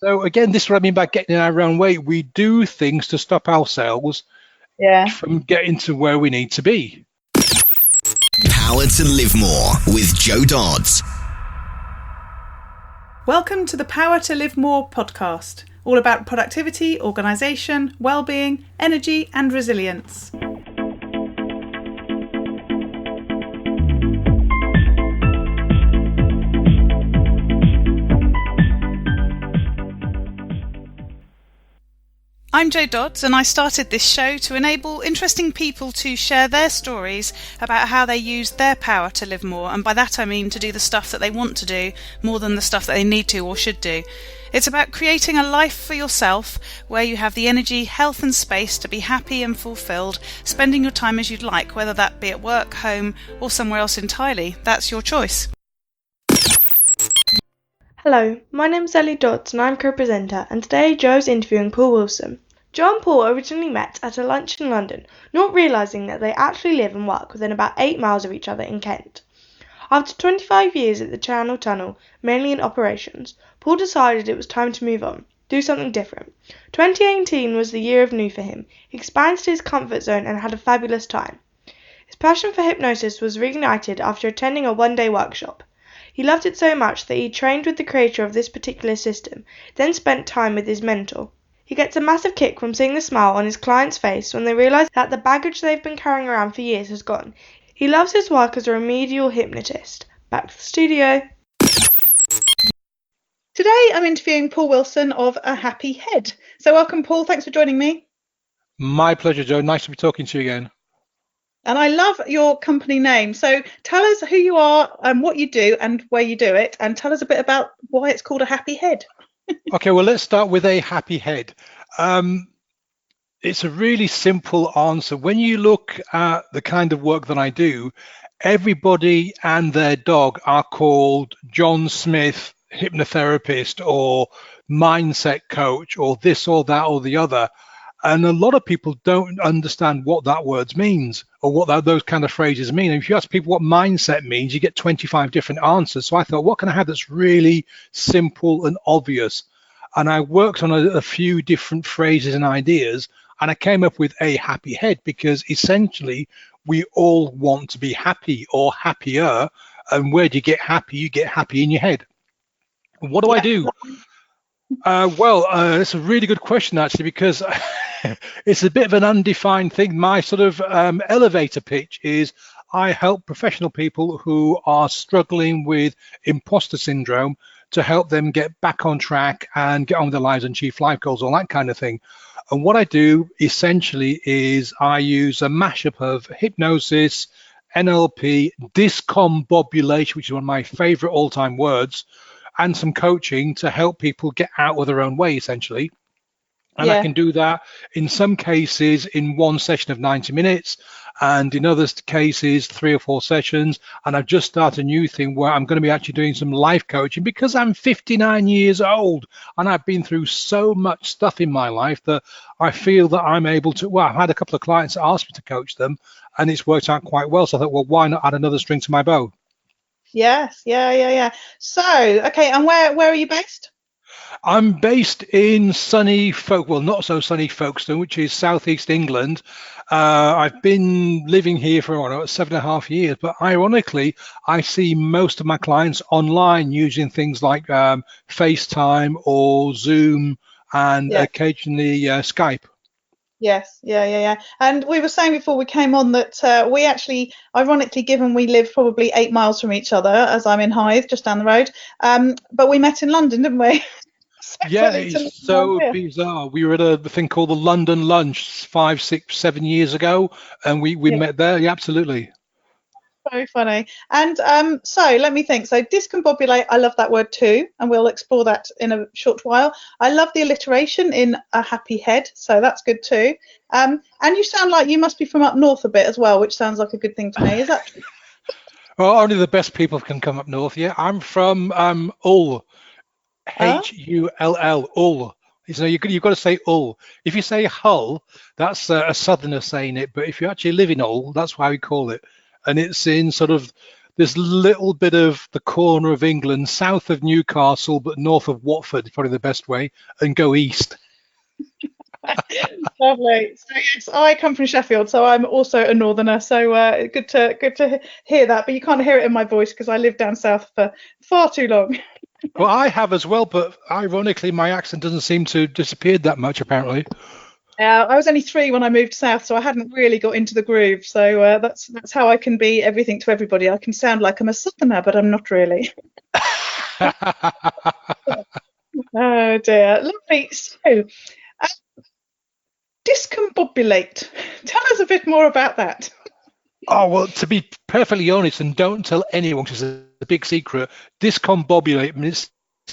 So again, this is what I mean by getting in our own way. We do things to stop ourselves from getting to where we need to be. Power to Live More with Joe Dodds. Welcome to the Power to Live More podcast, all about productivity, organisation, well-being, energy and resilience. I'm Jo Dodds, and I started this show to enable interesting people to share their stories about how they use their power to live more, and by that I mean to do the stuff that they want to do more than the stuff that they need to or should do. It's about creating a life for yourself where you have the energy, health and space to be happy and fulfilled, spending your time as you'd like, whether that be at work, home or somewhere else entirely. That's your choice. Hello, my name's Ellie Dodds and I'm co-presenter, and today Joe's interviewing Paul Wilson. Joe and Paul originally met at a lunch in London, not realising that they actually live and work within about 8 miles of each other in Kent. After 25 years at the Channel Tunnel, mainly in operations, Paul decided it was time to move on, do something different. 2018 was the year of new for him. He expanded his comfort zone and had a fabulous time. His passion for hypnosis was reignited after attending a one-day workshop. He loved it so much that he trained with the creator of this particular system, then spent time with his mentor. He gets a massive kick from seeing the smile on his client's face when they realise that the baggage they've been carrying around for years has gone. He loves his work as a remedial hypnotist. Back to the studio. Today I'm interviewing Paul Wilson of A Happy Head. So welcome, Paul. Thanks for joining me. My pleasure, Joe. Nice to be talking to you again. And I love your company name. So tell us who you are and what you do and where you do it, and tell us a bit about why it's called A Happy Head. Okay, well, let's start with A Happy Head. It's a really simple answer. When you look at the kind of work that I do, everybody and their dog are called John Smith, hypnotherapist, or mindset coach, or this or that or the other. And a lot of people don't understand what that word means or what those kind of phrases mean. And if you ask people what mindset means, you get 25 different answers. So I thought, what can I have that's really simple and obvious? And I worked on a few different phrases and ideas, and I came up with A Happy Head because essentially we all want to be happy or happier. And where do you get happy? You get happy in your head. What do I do? It's a really good question, actually, because it's a bit of an undefined thing. My sort of elevator pitch is I help professional people who are struggling with imposter syndrome to help them get back on track and get on with their lives and achieve life goals, all that kind of thing. And what I do essentially is I use a mashup of hypnosis, NLP, discombobulation, which is one of my favorite all-time words, and some coaching to help people get out of their own way, essentially. And I can do that in some cases in one session of 90 minutes, and in other cases 3 or 4 sessions. And I've just started a new thing where I'm going to be actually doing some life coaching because I'm 59 years old and I've been through so much stuff in my life that I feel that I'm able to, I've had a couple of clients that asked me to coach them and it's worked out quite well. So I thought, well, why not add another string to my bow? Yes, yeah. So, okay, and where are you based? I'm based in sunny not so sunny Folkestone, which is southeast England. I've been living here for 7.5 years, but ironically, I see most of my clients online using things like FaceTime or Zoom and occasionally Skype. Yes, yeah. And we were saying before we came on that we actually, ironically, given we live probably 8 miles from each other, as I'm in Hythe, just down the road, but we met in London, didn't we? It's so bizarre. We were at a thing called the London Lunch 5, 6, 7 years ago, and we met there. Yeah, absolutely. Very funny. And so let me think. So discombobulate, I love that word too, and we'll explore that in a short while. I love the alliteration in A Happy Head, so that's good too. And you sound like you must be from up north a bit as well, which sounds like a good thing to me. Is that true? Well, only the best people can come up north. Yeah, I'm from Hull, Hull, Hull. So you've got to say Hull. If you say Hull, that's a southerner saying it, but if you actually live in Hull, that's why we call it. And it's in sort of this little bit of the corner of England, south of Newcastle, but north of Watford is probably the best way, and go east. Lovely. So yes, I come from Sheffield, so I'm also a northerner. So good to hear that. But you can't hear it in my voice because I lived down south for far too long. Well, I have as well, but ironically, my accent doesn't seem to have disappeared that much, apparently. I was only 3 when I moved south, so I hadn't really got into the groove. So that's how I can be everything to everybody. I can sound like I'm a southerner, but I'm not really. Oh dear. Lovely. So, discombobulate. Tell us a bit more about that. Oh, well, to be perfectly honest, and don't tell anyone because it's a big secret, discombobulate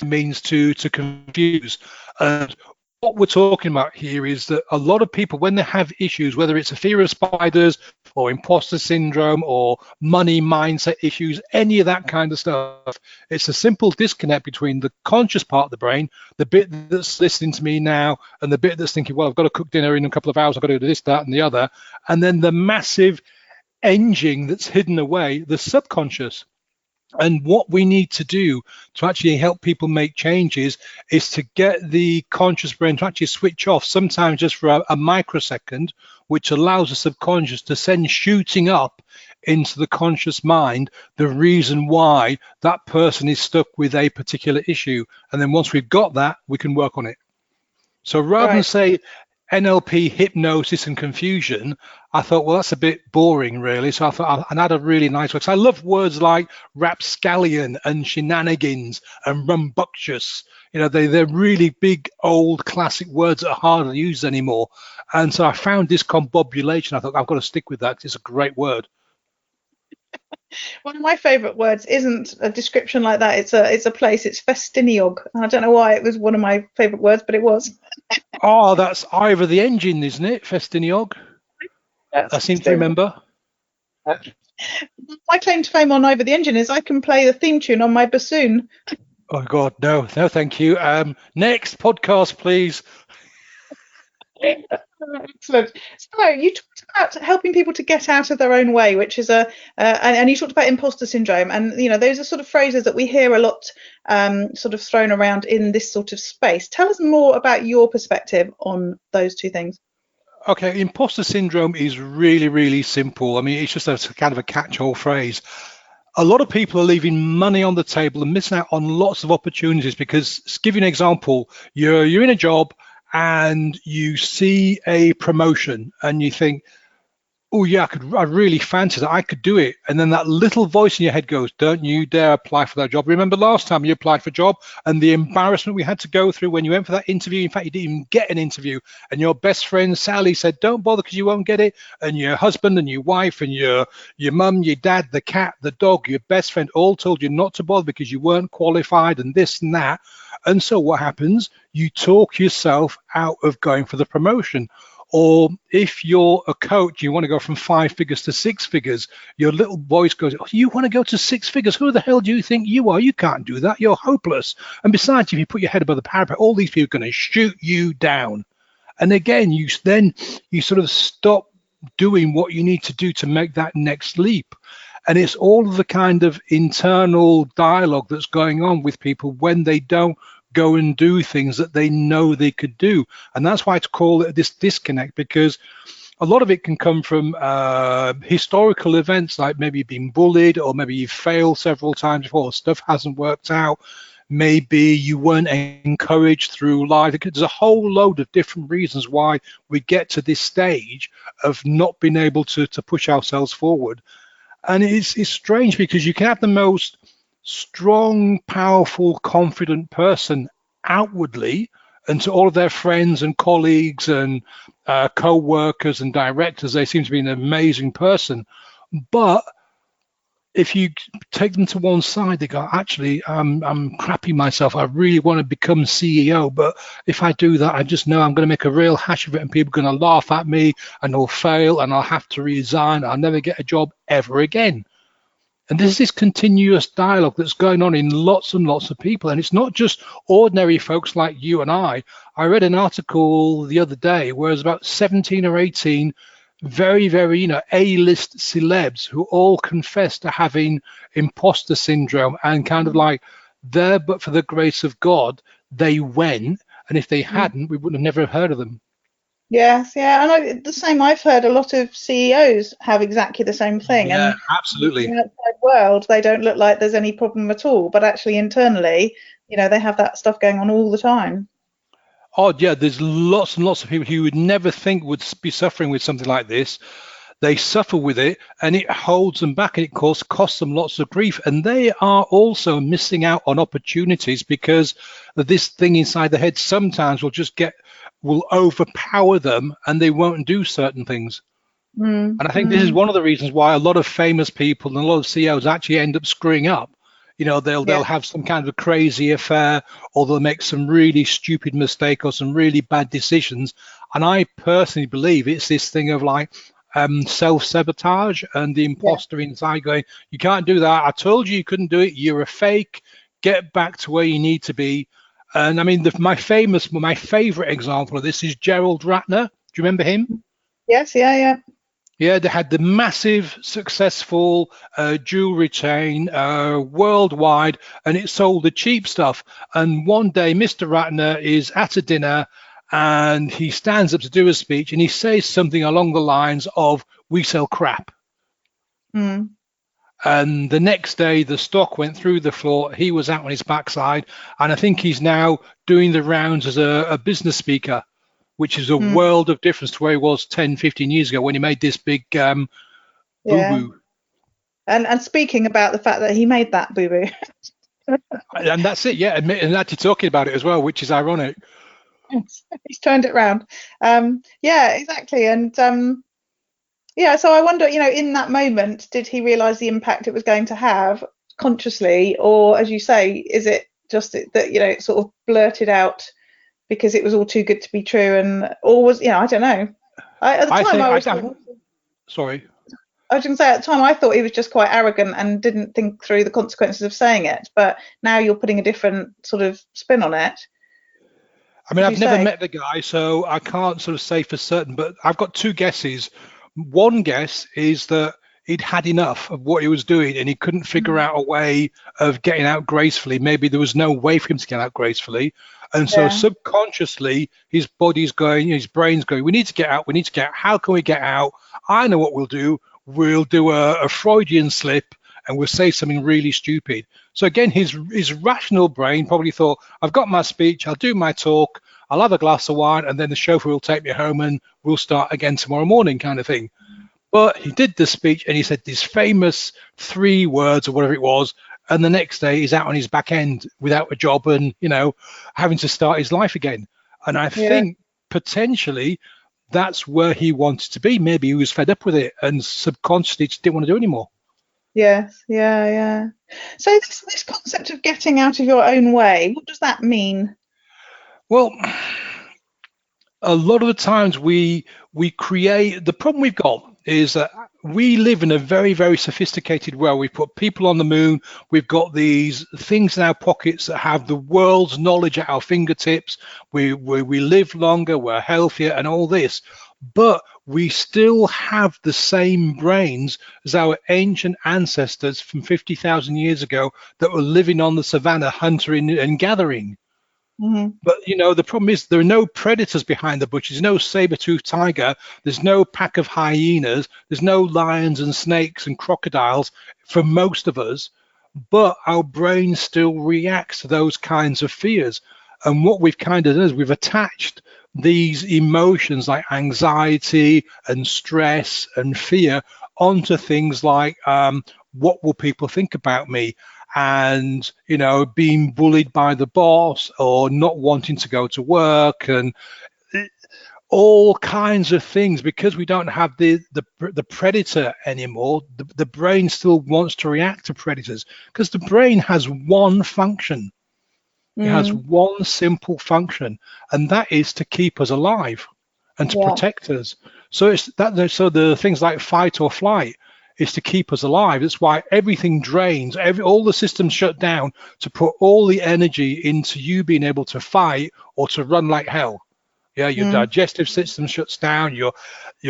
means to confuse. And what we're talking about here is that a lot of people, when they have issues, whether it's a fear of spiders or imposter syndrome or money mindset issues, any of that kind of stuff, it's a simple disconnect between the conscious part of the brain, the bit that's listening to me now, and the bit that's thinking, well, I've got to cook dinner in a couple of hours, I've got to do this, that, and the other, and then the massive engine that's hidden away, the subconscious. And what we need to do to actually help people make changes is to get the conscious brain to actually switch off, sometimes just for a microsecond, which allows the subconscious to send shooting up into the conscious mind the reason why that person is stuck with a particular issue. And then once we've got that, we can work on it. So rather than say NLP, hypnosis and confusion, I thought, well, that's a bit boring, really. So I thought I'd add a really nice word. So I love words like rapscallion and shenanigans and rumbunctious. You know, they're really big, old, classic words that are hardly used anymore. And so I found discombobulation. I thought, I've got to stick with that because it's a great word. One of my favourite words isn't a description like that. It's a place. It's Festiniog. I don't know why it was one of my favourite words, but it was. Oh, that's Ivor the Engine, isn't it? Festiniog. I seem to remember. My claim to fame on Ivor the Engine is I can play the theme tune on my bassoon. Oh God, no, thank you. Next podcast, please. Excellent. So you talked about helping people to get out of their own way, which is and you talked about imposter syndrome, and you know those are sort of phrases that we hear a lot, sort of thrown around in this sort of space. Tell us more about your perspective on those two things. Okay, imposter syndrome is really, really simple. I mean, it's just a kind of a catch-all phrase. A lot of people are leaving money on the table and missing out on lots of opportunities because, to give you an example, you're in a job and you see a promotion and you think, oh yeah, I really fancy that, I could do it. And then that little voice in your head goes, don't you dare apply for that job. Remember last time you applied for a job and the embarrassment we had to go through when you went for that interview? In fact, you didn't even get an interview. And your best friend, Sally, said, don't bother because you won't get it. And your husband and your wife and your mum, your dad, the cat, the dog, your best friend all told you not to bother because you weren't qualified and this and that. And so what happens? You talk yourself out of going for the promotion. Or if you're a coach, you want to go from 5 figures to 6 figures, your little voice goes, oh, you want to go to 6 figures? Who the hell do you think you are? You can't do that. You're hopeless. And besides, if you put your head above the parapet, all these people are going to shoot you down. And again, you sort of stop doing what you need to do to make that next leap. And it's all of the kind of internal dialogue that's going on with people when they don't go and do things that they know they could do. And that's why I call it this disconnect, because a lot of it can come from historical events, like maybe you've been bullied, or maybe you've failed several times before, stuff hasn't worked out, maybe you weren't encouraged through life. There's a whole load of different reasons why we get to this stage of not being able to push ourselves forward. And it's strange because you can have the most strong, powerful, confident person outwardly, and to all of their friends and colleagues and co-workers and directors, they seem to be an amazing person. But if you take them to one side, they go, actually, I'm crapping myself. I really want to become CEO, but if I do that, I just know I'm going to make a real hash of it and people are going to laugh at me and I'll fail and I'll have to resign. I'll never get a job ever again. And there's this continuous dialogue that's going on in lots and lots of people. And it's not just ordinary folks like you and I. I read an article the other day where it's about 17 or 18 very, very, A-list celebs who all confess to having imposter syndrome and kind of like there, but for the grace of God, they went. And if they hadn't, we would have never heard of them. Yes, yeah, and the same. I've heard a lot of CEOs have exactly the same thing. Yeah, and absolutely. In the outside world, they don't look like there's any problem at all, but actually internally, they have that stuff going on all the time. Oh, yeah, there's lots and lots of people who you would never think would be suffering with something like this. They suffer with it, and it holds them back, and it costs them lots of grief. And they are also missing out on opportunities because of this thing inside the head sometimes will overpower them, and they won't do certain things. And I think this is one of the reasons why a lot of famous people and a lot of CEOs actually end up screwing up. They'll have some kind of a crazy affair, or they'll make some really stupid mistake or some really bad decisions. And I personally believe it's this thing of like self-sabotage and the imposter inside going, you can't do that. I told you couldn't do it. You're a fake. Get back to where you need to be. And I mean, my favorite example of this is Gerald Ratner. Do you remember him? Yes, yeah. Yeah, they had the massive, successful jewelry chain worldwide, and it sold the cheap stuff. And one day, Mr. Ratner is at a dinner, and he stands up to do a speech, and he says something along the lines of, "We sell crap." And the next day, the stock went through the floor. He was out on his backside, and I think he's now doing the rounds as a business speaker, which is a world of difference to where he was 10, 15 years ago when he made this big boo-boo. And speaking about the fact that he made that boo-boo. And that's it, yeah, and actually talking about it as well, which is ironic. He's turned it around. Yeah, exactly. And so I wonder, in that moment, did he realise the impact it was going to have consciously, or as you say, is it just that, it sort of blurted out because it was all too good to be true, or was, I don't know. At the time, sorry. I was going to say, at the time, I thought he was just quite arrogant and didn't think through the consequences of saying it. But now you're putting a different sort of spin on it. I mean, I've never met the guy, so I can't sort of say for certain, but I've got two guesses. One guess is that he'd had enough of what he was doing and he couldn't figure out a way of getting out gracefully. Maybe there was no way for him to get out gracefully. And so subconsciously, his body's going, his brain's going, we need to get out. How can we get out? I know what we'll do. We'll do a Freudian slip and we'll say something really stupid. So again, his rational brain probably thought, I've got my speech, I'll do my talk, I'll have a glass of wine, and then the chauffeur will take me home and we'll start again tomorrow morning kind of thing. But he did the speech and he said these famous 3 words or whatever it was, and the next day he's out on his back end without a job and, having to start his life again. And I think potentially that's where he wanted to be. Maybe he was fed up with it and subconsciously just didn't want to do anymore. Yes, yeah. So this concept of getting out of your own way, what does that mean? Well, a lot of the times we create, the problem we've got is that we live in a very, very sophisticated world. We've put people on the moon. We've got these things in our pockets that have the world's knowledge at our fingertips. We live longer, we're healthier and all this. But we still have the same brains as our ancient ancestors from 50,000 years ago that were living on the savannah, hunting and gathering. But the problem is there are no predators behind the bushes. There's no saber-toothed tiger. There's no pack of hyenas. There's no lions and snakes and crocodiles for most of us. But our brain still reacts to those kinds of fears. And what we've kind of done is we've attached these emotions like anxiety and stress and fear onto things like what will people think about me? And, being bullied by the boss or not wanting to go to work and all kinds of things. Because we don't have the predator anymore, the brain still wants to react to predators because the brain has one function. It has one simple function, and that is to keep us alive and to protect us. So so the things like fight or flight is to keep us alive. That's why everything drains, all the systems shut down to put all the energy into you being able to fight or to run like hell. Yeah, your digestive system shuts down, your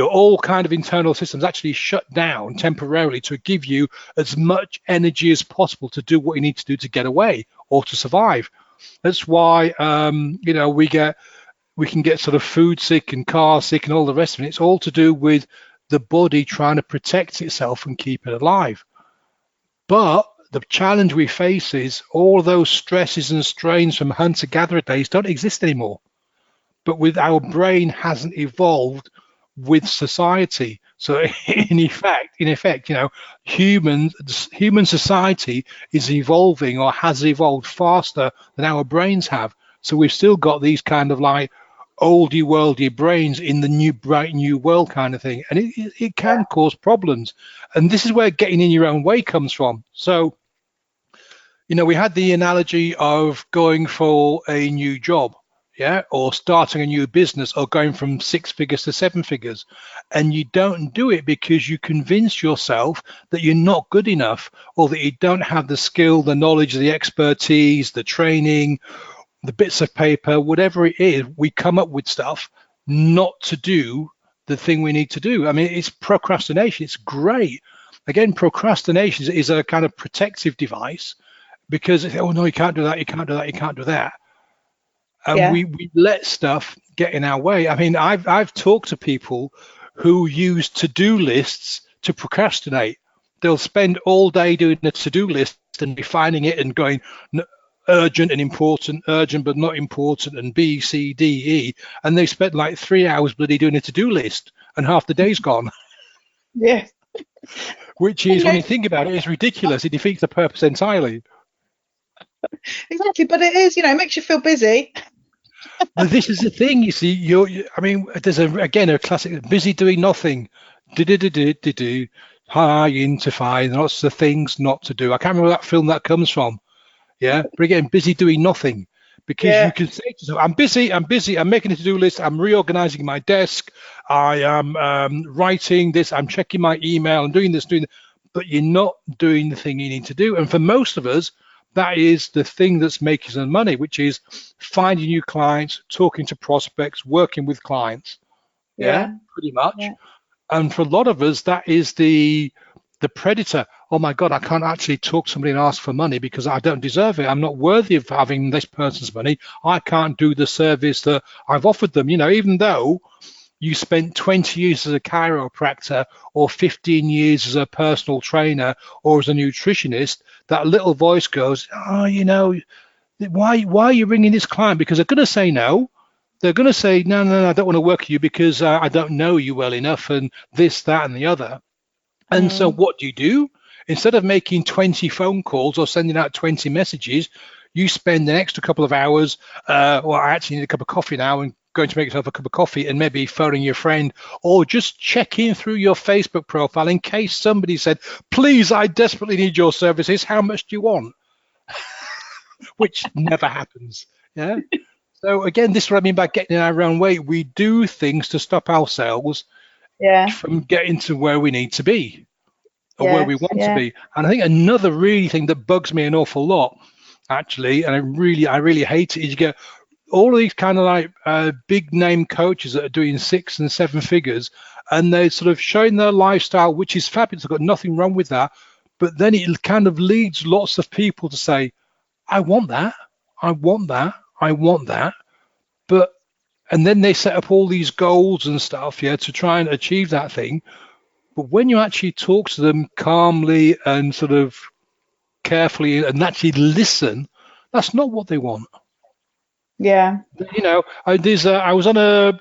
all kind of internal systems actually shut down temporarily to give you as much energy as possible to do what you need to do to get away or to survive. That's why we can get sort of food sick and car sick and all the rest of it. It's all to do with the body trying to protect itself and keep it alive. But the challenge we face is all those stresses and strains from hunter-gatherer days don't exist anymore. But with our brain hasn't evolved with society. So in effect, human society is evolving or has evolved faster than our brains have. So we've still got these kind of like oldie worldy brains in the new bright new world kind of thing, and it can cause problems. And this is where getting in your own way comes from. So we had the analogy of going for a new job, or starting a new business, or going from 6 figures to 7 figures, and you don't do it because you convince yourself that you're not good enough, or that you don't have the skill, the knowledge, the expertise, the training, the bits of paper, whatever it is. We come up with stuff not to do the thing we need to do. I mean, it's procrastination. It's great. Again, procrastination is a kind of protective device, because oh no, you can't do that, you can't do that, you can't do that. And we let stuff get in our way. I mean, I've talked to people who use to-do lists to procrastinate. They'll spend all day doing a to-do list and refining it and going urgent and important, urgent but not important, and B, C, D, E. And they spent like 3 hours bloody doing a to-do list, and half the day's gone. Yeah. Which is, when you think about it, is ridiculous. It defeats the purpose entirely. Exactly, but it is, it makes you feel busy. But this is the thing, you see. There's a classic: busy doing nothing. High into fine. Lots of things not to do. I can't remember that film that comes from. Yeah, but again, busy doing nothing, because you can say to yourself, I'm busy, I'm making a to-do list, I'm reorganizing my desk, I am writing this, I'm checking my email, I'm doing this, but you're not doing the thing you need to do. And for most of us, that is the thing that's making some money, which is finding new clients, talking to prospects, working with clients. Yeah, pretty much. Yeah. And for a lot of us, that is the predator. Oh my God, I can't actually talk to somebody and ask for money because I don't deserve it. I'm not worthy of having this person's money. I can't do the service that I've offered them. Even though you spent 20 years as a chiropractor or 15 years as a personal trainer or as a nutritionist, that little voice goes, why are you ringing this client? Because they're going to say no. They're going to say, no, I don't want to work with you because I don't know you well enough, and this, that, and the other. And so what do? Instead of making 20 phone calls or sending out 20 messages, you spend an extra couple of hours, I actually need a cup of coffee now, and going to make yourself a cup of coffee, and maybe phoning your friend, or just checking through your Facebook profile in case somebody said, please, I desperately need your services. How much do you want? Which never happens. Yeah. So again, this is what I mean by getting in our own way. We do things to stop ourselves from getting to where we need to be, or where we want to be. And I think another really thing that bugs me an awful lot, actually, and I really hate it, is you get all of these kind of like big name coaches that are doing 6 and 7 figures, and they're sort of showing their lifestyle, which is fabulous. I've got nothing wrong with that. But then it kind of leads lots of people to say, I want that. And then they set up all these goals and stuff, to try and achieve that thing. But when you actually talk to them calmly and sort of carefully and actually listen, that's not what they want. Yeah. I was on a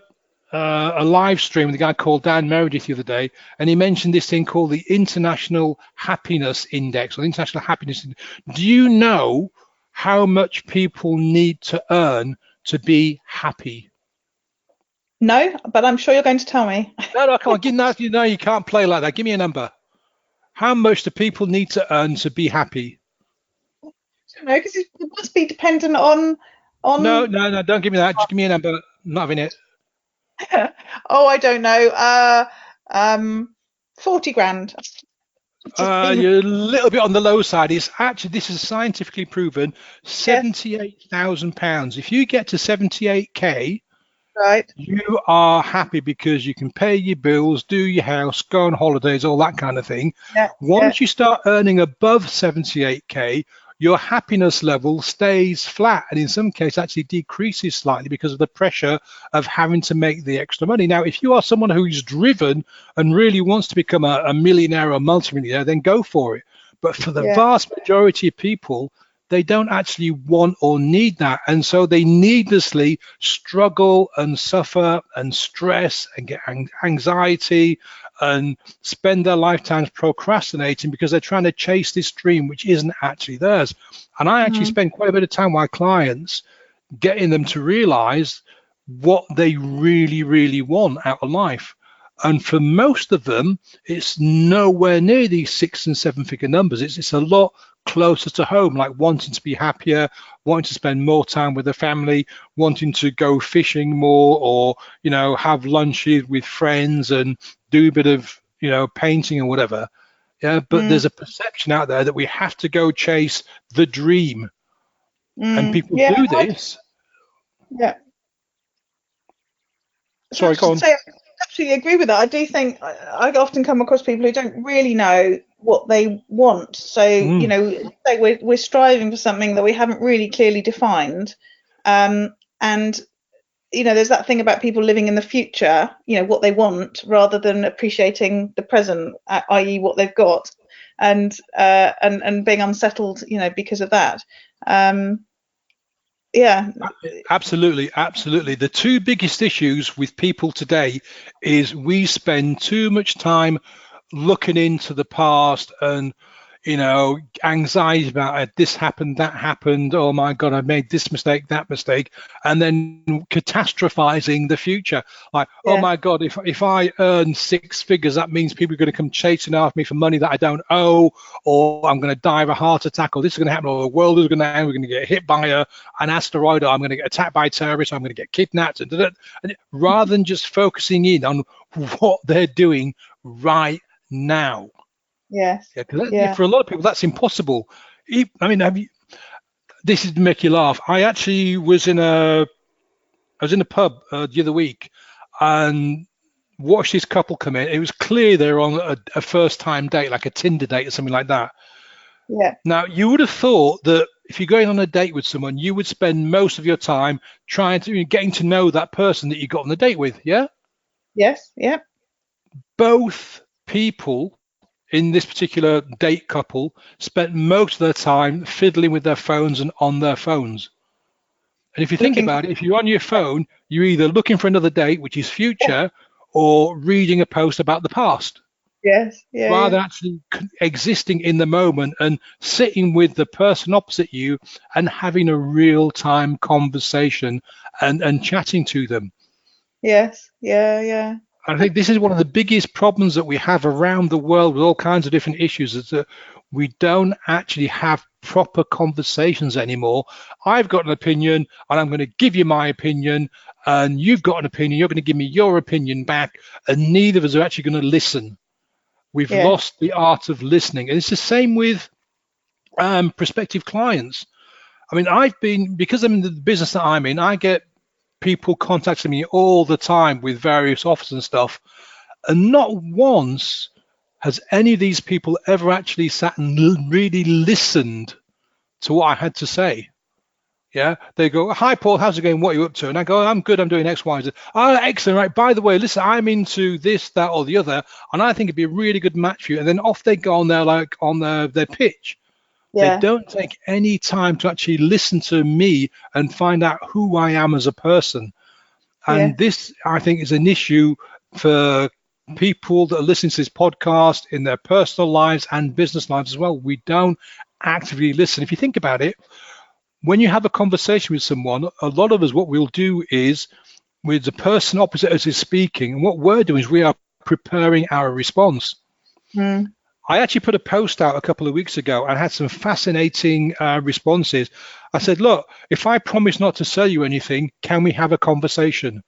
live stream with a guy called Dan Meredith the other day, and he mentioned this thing called the International Happiness Index, or the International Happiness Index. Do you know how much people need to earn to be happy? No, but I'm sure you're going to tell me. No, come on. You can't play like that. Give me a number. How much do people need to earn to be happy? I don't know, because it must be dependent on... No, don't give me that. Just give me a number. I'm not having it. Oh, I don't know. 40 grand. You're a little bit on the low side. This is scientifically proven, £78,000. If you get to 78k, Right. You are happy because you can pay your bills, do your house, go on holidays, all that kind of thing. Yeah. Once you start earning above 78k, your happiness level stays flat, and in some cases actually decreases slightly because of the pressure of having to make the extra money. Now, if you are someone who is driven and really wants to become a millionaire or multimillionaire, then go for it. But for the vast majority of people, they don't actually want or need that, and so they needlessly struggle and suffer and stress and get anxiety and spend their lifetimes procrastinating because they're trying to chase this dream which isn't actually theirs. And I actually spend quite a bit of time with my clients getting them to realize what they really, really want out of life. And for most of them, it's nowhere near these 6 and 7 figure numbers. It's a lot closer to home, like wanting to be happier, wanting to spend more time with the family, wanting to go fishing more, or, you know, have lunches with friends and do a bit of, you know, painting or whatever. Yeah, but there's a perception out there that we have to go chase the dream. And people do this. Sorry, go on. I absolutely agree with that. I do think I often come across people who don't really know what they want. So, you know, like we're striving for something that we haven't really clearly defined. And, you know, there's that thing about people living in the future, you know, what they want rather than appreciating the present, i.e. what they've got, and being unsettled, you know, because of that. Yeah, absolutely. The two biggest issues with people today is we spend too much time looking into the past and, you know, anxiety about it. This happened, that happened. Oh my God, I made this mistake, that mistake, and then catastrophizing the future. Like, oh my God, if I earn 6 figures, that means people are going to come chasing after me for money that I don't owe, or I'm going to die of a heart attack, or this is going to happen, or the world is going to end. We're going to get hit by an asteroid, or I'm going to get attacked by terrorists, or I'm going to get kidnapped, and rather than just focusing in on what they're doing right now. Yes. For a lot of people, that's impossible. I mean, this is to make you laugh. I actually was in a pub the other week and watched this couple come in. It was clear they were on a first-time date, like a Tinder date or something like that. Yeah. Now, you would have thought that if you're going on a date with someone, you would spend most of your time getting to know that person that you got on the date with. Yeah. Yes. Yeah. Both people in this particular date couple spent most of their time fiddling with their phones and on their phones. And if you think about it, if you're on your phone, you're either looking for another date, which is future, or reading a post about the past. Yes. Yeah. Rather than actually existing in the moment and sitting with the person opposite you and having a real-time conversation and chatting to them. Yes. Yeah. I think this is one of the biggest problems that we have around the world with all kinds of different issues, is that we don't actually have proper conversations anymore. I've got an opinion and I'm going to give you my opinion, and you've got an opinion, you're going to give me your opinion back, and neither of us are actually going to listen. We've lost the art of listening. And it's the same with prospective clients. I mean, because I'm in the business that I'm in, I get people contacting me all the time with various offers and stuff, and not once has any of these people ever actually sat and really listened to what I had to say. Yeah, they go, "Hi Paul, how's it going? What are you up to?" And I go, "I'm good, I'm doing X, Y, Z." "Oh, excellent, right, by the way, listen, I'm into this, that, or the other, and I think it'd be a really good match for you." And then off they go on their pitch. They don't take any time to actually listen to me and find out who I am as a person. And this, I think, is an issue for people that are listening to this podcast in their personal lives and business lives as well. We don't actively listen. If you think about it, when you have a conversation with someone, a lot of us, what we'll do is, with the person opposite us is speaking, and what we're doing is we are preparing our response. I actually put a post out a couple of weeks ago and had some fascinating responses. I said, "Look, if I promise not to sell you anything, can we have a conversation?"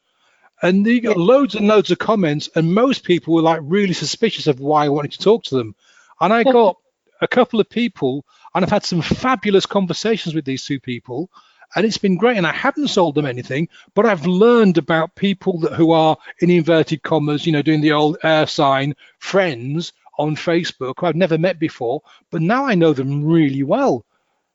And you got loads and loads of comments, and most people were like really suspicious of why I wanted to talk to them. And I got a couple of people, and I've had some fabulous conversations with these two people, And it's been great. And I haven't sold them anything, but I've learned about people who are, in inverted commas, doing the old air sign, friends on Facebook who I've never met before, but now I know them really well.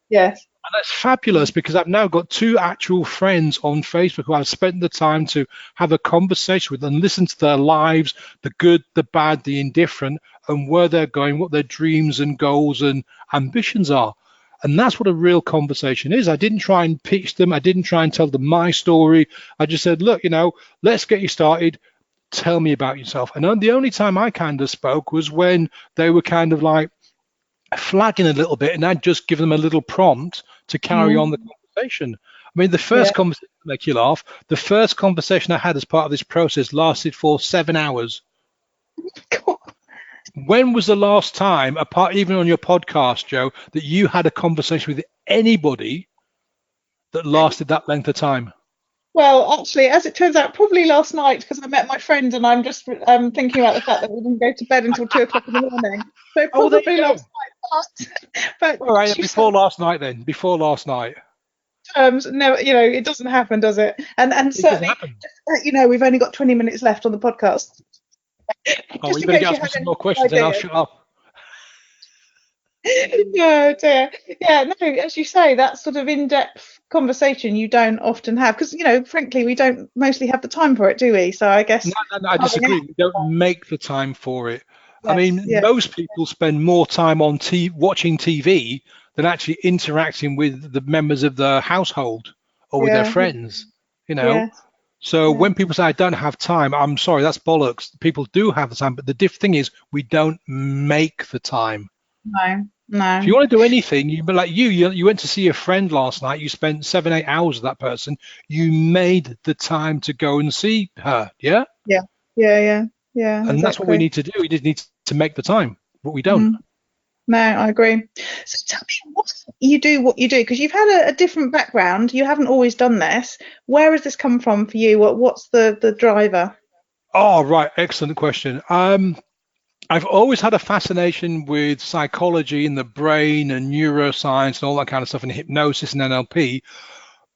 Yes. And that's fabulous, because I've now got 2 actual friends on Facebook who I've spent the time to have a conversation with and listen to their lives, the good, the bad, the indifferent, and where they're going, what their dreams and goals and ambitions are. And that's what a real conversation is. I didn't try and pitch them. I didn't try and tell them my story. I just said, look, let's get you started. Tell me about yourself. And the only time I kind of spoke was when they were kind of like flagging a little bit, and I'd just give them a little prompt to carry on the conversation. I mean, the first conversation, make you laugh, the first conversation I had as part of this process lasted for 7 hours. God. When was the last time, apart even on your podcast, Joe, that you had a conversation with anybody that lasted that length of time? Well, actually, as it turns out, probably last night, because I met my friend and I'm just thinking about the fact that we didn't go to bed until 2 o'clock in the morning. So probably last night. But all right, before last night then. Before last night. No, it doesn't happen, does it? And certainly, we've only got 20 minutes left on the podcast. Oh, you better get ask me some more questions, and I'll shut up. No, dear. Yeah, no, as you say, that sort of in-depth conversation you don't often have, because, frankly, we don't mostly have the time for it, do we? So I guess... No, I disagree. We don't make the time for it. Yes, I mean, most people spend more time on watching TV than actually interacting with the members of the household or with their friends, So when people say, I don't have time, I'm sorry, that's bollocks. People do have the time, but the thing is, we don't make the time. No. If you want to do anything, you went to see a friend last night, you spent 7-8 hours with that person, you made the time to go and see her, yeah? Yeah. And exactly. That's what we need to do. We just need to make the time, but we don't. No, I agree. So tell me what you do, because you've had a different background. You haven't always done this. Where has this come from for you? What's the driver? Oh, right. Excellent question. I've always had a fascination with psychology and the brain and neuroscience and all that kind of stuff, and hypnosis and NLP,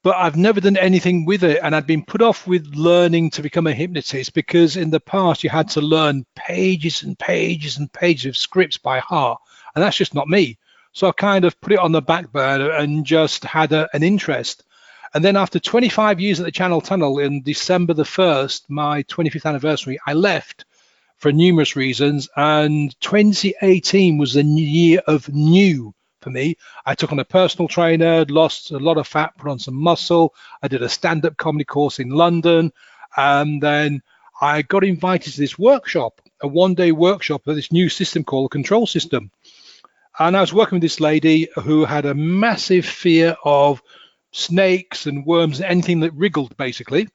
but I've never done anything with it. And I'd been put off with learning to become a hypnotist, because in the past you had to learn pages and pages and pages of scripts by heart. And that's just not me. So I kind of put it on the back burner and just had an interest. And then after 25 years at the Channel Tunnel, in December the 1st, my 25th anniversary, I left for numerous reasons. And 2018 was the year of new for me. I took on a personal trainer, lost a lot of fat, put on some muscle. I did a stand-up comedy course in London. And then I got invited to this workshop, a one-day workshop of this new system called the control system. And I was working with this lady who had a massive fear of snakes and worms and anything that wriggled, basically.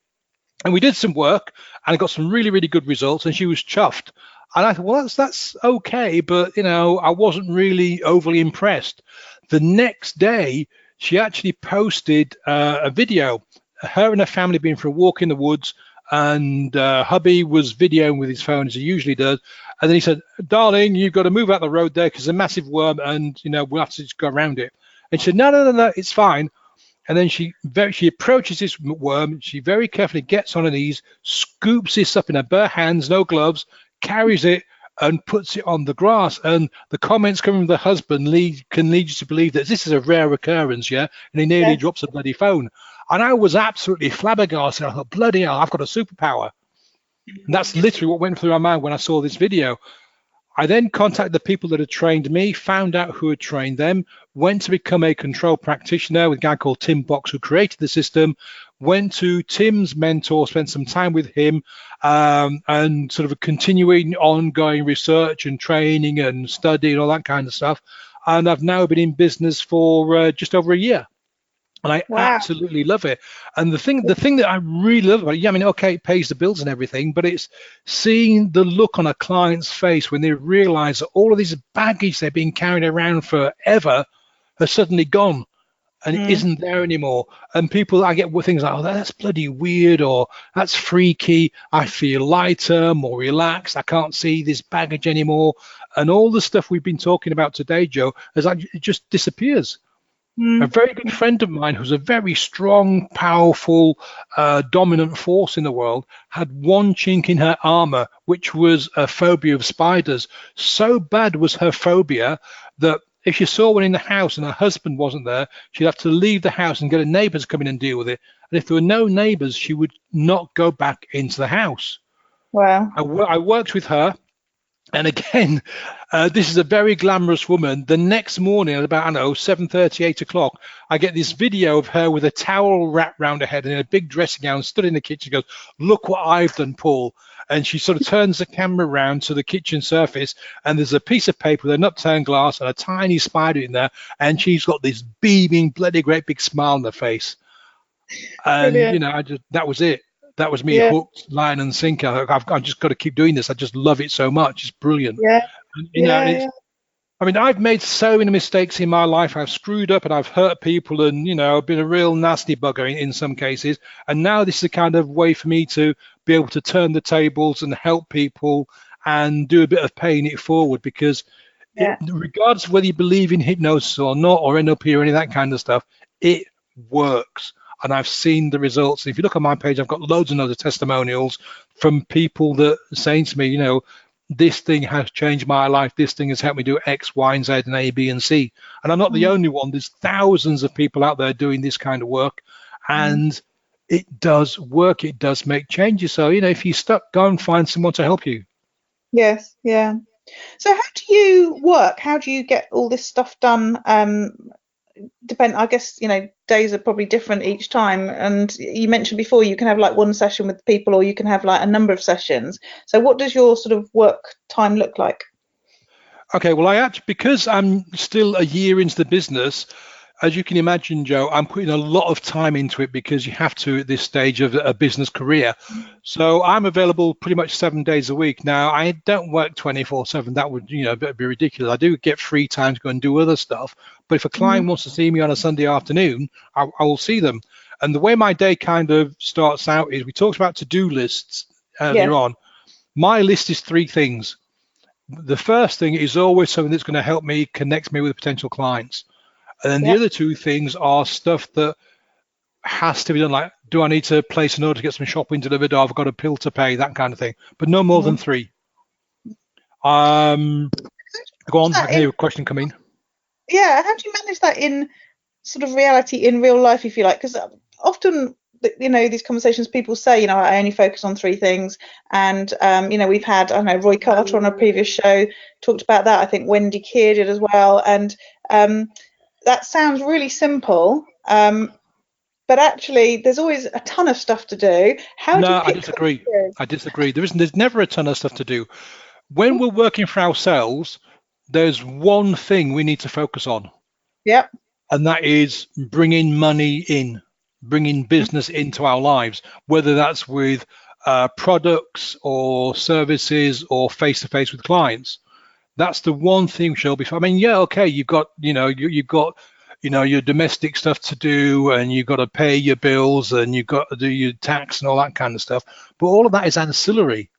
And we did some work, and I got some really, really good results, and she was chuffed. And I thought, well, that's okay, but, I wasn't really overly impressed. The next day, she actually posted a video, her and her family being for a walk in the woods, and hubby was videoing with his phone, as he usually does. And then he said, darling, you've got to move out the road there because there's a massive worm, and, we'll have to just go around it. And she said, no, it's fine. And then she approaches this worm. She very carefully gets on her knees, scoops this up in her bare hands, no gloves, carries it and puts it on the grass. And the comments coming from the husband can lead you to believe that this is a rare occurrence, yeah? And he nearly drops a bloody phone. And I was absolutely flabbergasted. I thought, bloody hell, I've got a superpower. And that's literally what went through my mind when I saw this video. I then contacted the people that had trained me, found out who had trained them, went to become a control practitioner with a guy called Tim Box, who created the system, went to Tim's mentor, spent some time with him, and sort of a continuing ongoing research and training and study and all that kind of stuff. And I've now been in business for just over a year. And I absolutely love it. And the thing that I really love about it, okay, it pays the bills and everything, but it's seeing the look on a client's face when they realize that all of this baggage they've been carrying around forever has suddenly gone and it isn't there anymore. And I get things like, oh, that's bloody weird, or that's freaky. I feel lighter, more relaxed. I can't see this baggage anymore. And all the stuff we've been talking about today, Joe, it just disappears. A very good friend of mine who's a very strong, powerful, dominant force in the world had one chink in her armor, which was a phobia of spiders. So bad was her phobia that if she saw one in the house and her husband wasn't there, she'd have to leave the house and get her neighbors to come in and deal with it. And if there were no neighbors, she would not go back into the house. Wow. I worked with her. And again, this is a very glamorous woman. The next morning at about, 7:30, 8 o'clock, I get this video of her with a towel wrapped around her head and in a big dressing gown, stood in the kitchen, goes, "Look what I've done, Paul." And she sort of turns the camera around to the kitchen surface, and there's a piece of paper with an upturned glass and a tiny spider in there, and she's got this beaming, bloody great big smile on her face. And, Brilliant. that was it. That was me hooked, line and sinker. I've just got to keep doing this. I just love it so much. It's brilliant. Yeah. I mean, I've made so many mistakes in my life. I've screwed up and I've hurt people and, I've been a real nasty bugger in some cases. And now this is a kind of way for me to be able to turn the tables and help people and do a bit of paying it forward, because regardless of whether you believe in hypnosis or not, or NLP or any of that kind of stuff, it works. And I've seen the results. If you look on my page, I've got loads and loads of testimonials from people that are saying to me, this thing has changed my life. This thing has helped me do X, Y, and Z, and A, B, and C. And I'm not the only one. There's thousands of people out there doing this kind of work. And it does work. It does make changes. So, if you're stuck, go and find someone to help you. Yes, yeah. So how do you work? How do you get all this stuff done? I guess, days are probably different each time. And you mentioned before you can have like one session with people, or you can have like a number of sessions. So what does your sort of work time look like? Okay, well, because I'm still a year into the business, as you can imagine, Joe, I'm putting a lot of time into it, because you have to at this stage of a business career. So I'm available pretty much 7 days a week. Now, I don't work 24/7. That would, be ridiculous. I do get free time to go and do other stuff. But if a client wants to see me on a Sunday afternoon, I will see them. And the way my day kind of starts out is, we talked about to-do lists earlier on. My list is 3 things. The first thing is always something that's going to help me, connect me with potential clients. And then the other 2 things are stuff that has to be done, like, do I need to place an order to get some shopping delivered, or I've got a bill to pay, that kind of thing. But no more than 3. Go on, I can hear a question come in. Yeah, how do you manage that in sort of reality, in real life, if you like? Because often, these conversations, people say, I only focus on 3 things. And, we've had, Roy Carter on a previous show talked about that. I think Wendy Keir did as well. And that sounds really simple, but actually there's always a ton of stuff to do. I disagree. There's never a ton of stuff to do. When we're working for ourselves, there's one thing we need to focus on. Yep. And that is bringing money in, bringing business into our lives, whether that's with products or services or face-to-face with clients. That's the one thing, Shelby. I mean, you've got, you've got, your domestic stuff to do, and you've got to pay your bills, and you've got to do your tax and all that kind of stuff. But all of that is ancillary.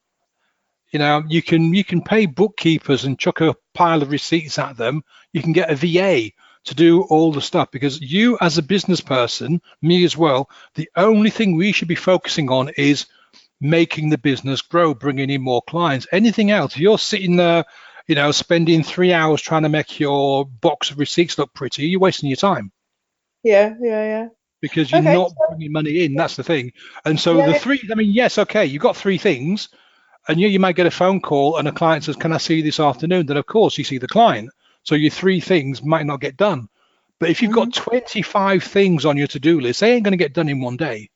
You can pay bookkeepers and chuck a pile of receipts at them. You can get a VA to do all the stuff, because you, as a business person, me as well, the only thing we should be focusing on is making the business grow, bringing in more clients. Anything else, if you're sitting there, spending 3 hours trying to make your box of receipts look pretty, you're wasting your time. Yeah. Because you're not bringing money in. That's the thing. And so the 3, you've got 3 things, and you might get a phone call and a client says, "Can I see you this afternoon?" Then of course you see the client. So your 3 things might not get done. But if you've got 25 things on your to-do list, they ain't going to get done in one day.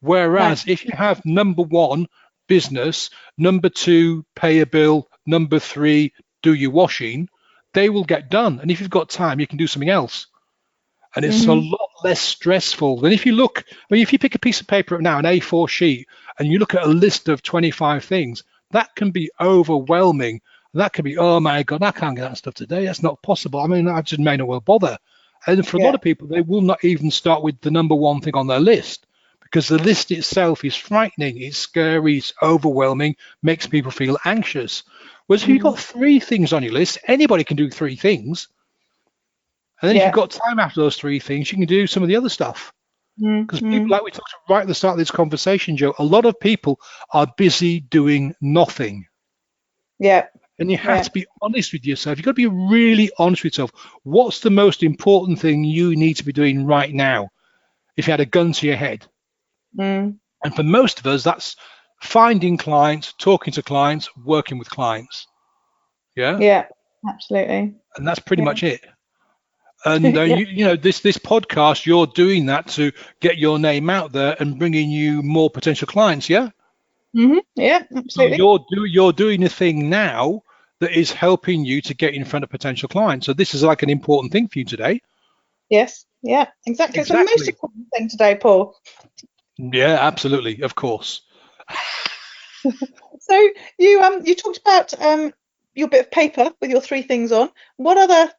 Whereas if you have number 1, business, number 2, pay a bill, number 3, do your washing, they will get done. And if you've got time, you can do something else. And it's a lot less stressful than if you pick a piece of paper up now, an A4 sheet, and you look at a list of 25 things, that can be overwhelming. That can be, oh my God, I can't get that stuff today. That's not possible. I mean, I just may not well bother. And for a lot of people, they will not even start with the number 1 thing on their list, because the list itself is frightening, it's scary, it's overwhelming, makes people feel anxious. Whereas if you've got 3 things on your list, anybody can do 3 things. And then if you've got time after those 3 things, you can do some of the other stuff. Because people, like we talked right at the start of this conversation, Joe, a lot of people are busy doing nothing. Yeah. And you have to be honest with yourself. You've got to be really honest with yourself. What's the most important thing you need to be doing right now if you had a gun to your head? And for most of us, that's finding clients, talking to clients, working with clients. Yeah, absolutely. And that's pretty much it. And you know, this podcast, you're doing that to get your name out there and bringing you more potential clients. Yeah, absolutely. So you're doing a thing now that is helping you to get in front of potential clients. So this is like an important thing for you today. Yes, yeah, exactly. It's the most important thing today, Paul. Yeah, absolutely, of course. So you talked about your bit of paper with your 3 things on. What other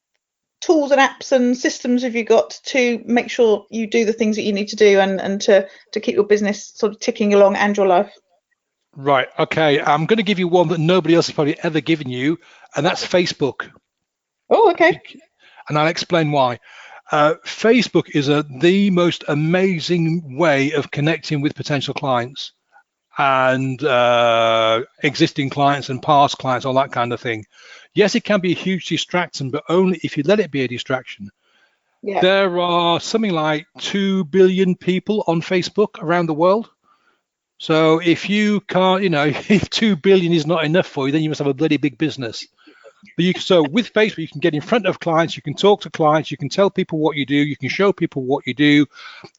tools and apps and systems have you got to make sure you do the things that you need to do and to keep your business sort of ticking along and your life? Right. Okay. I'm going to give you one that nobody else has probably ever given you, and that's Facebook. Oh, okay. And I'll explain why. Facebook is the most amazing way of connecting with potential clients and existing clients and past clients, all that kind of thing. Yes, it can be a huge distraction, but only if you let it be a distraction. Yeah. There are something like 2 billion people on Facebook around the world. So if you can't, if 2 billion is not enough for you, then you must have a bloody big business. But so with Facebook, you can get in front of clients, you can talk to clients, you can tell people what you do, you can show people what you do,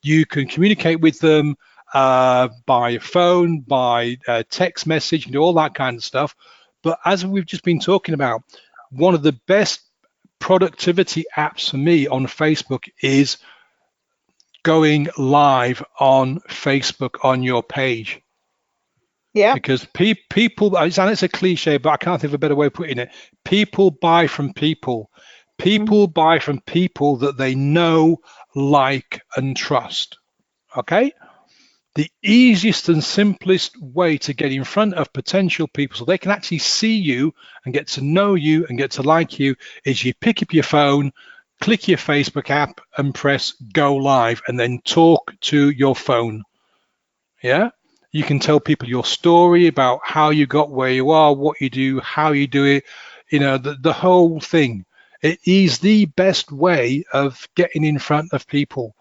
you can communicate with them by phone, by text message, you can do all that kind of stuff. But as we've just been talking about, one of the best productivity apps for me on Facebook is going live on Facebook on your page. Yeah. Because people, and it's a cliche, but I can't think of a better way of putting it. People buy from people. People buy from people that they know, like, and trust. Okay? The easiest and simplest way to get in front of potential people so they can actually see you and get to know you and get to like you is you pick up your phone, click your Facebook app and press go live and then talk to your phone. Yeah? You can tell people your story about how you got where you are, what you do, how you do it, the whole thing. It is the best way of getting in front of people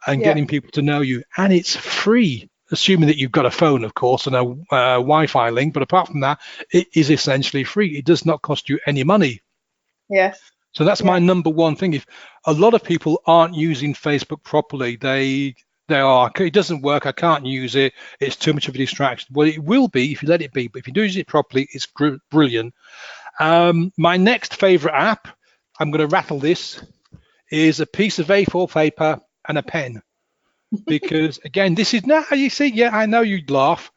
and getting people to know you. And it's free, assuming that you've got a phone, of course, and a Wi-Fi link. But apart from that, it is essentially free. It does not cost you any money. Yes. So that's my number one thing. If a lot of people aren't using Facebook properly, they are, it doesn't work, I can't use it, it's too much of a distraction. Well, it will be if you let it be, but if you do use it properly, it's brilliant. My next favorite app, I'm going to rattle this, is a piece of A4 paper and a pen. Because again, this is now, you see, I know you'd laugh,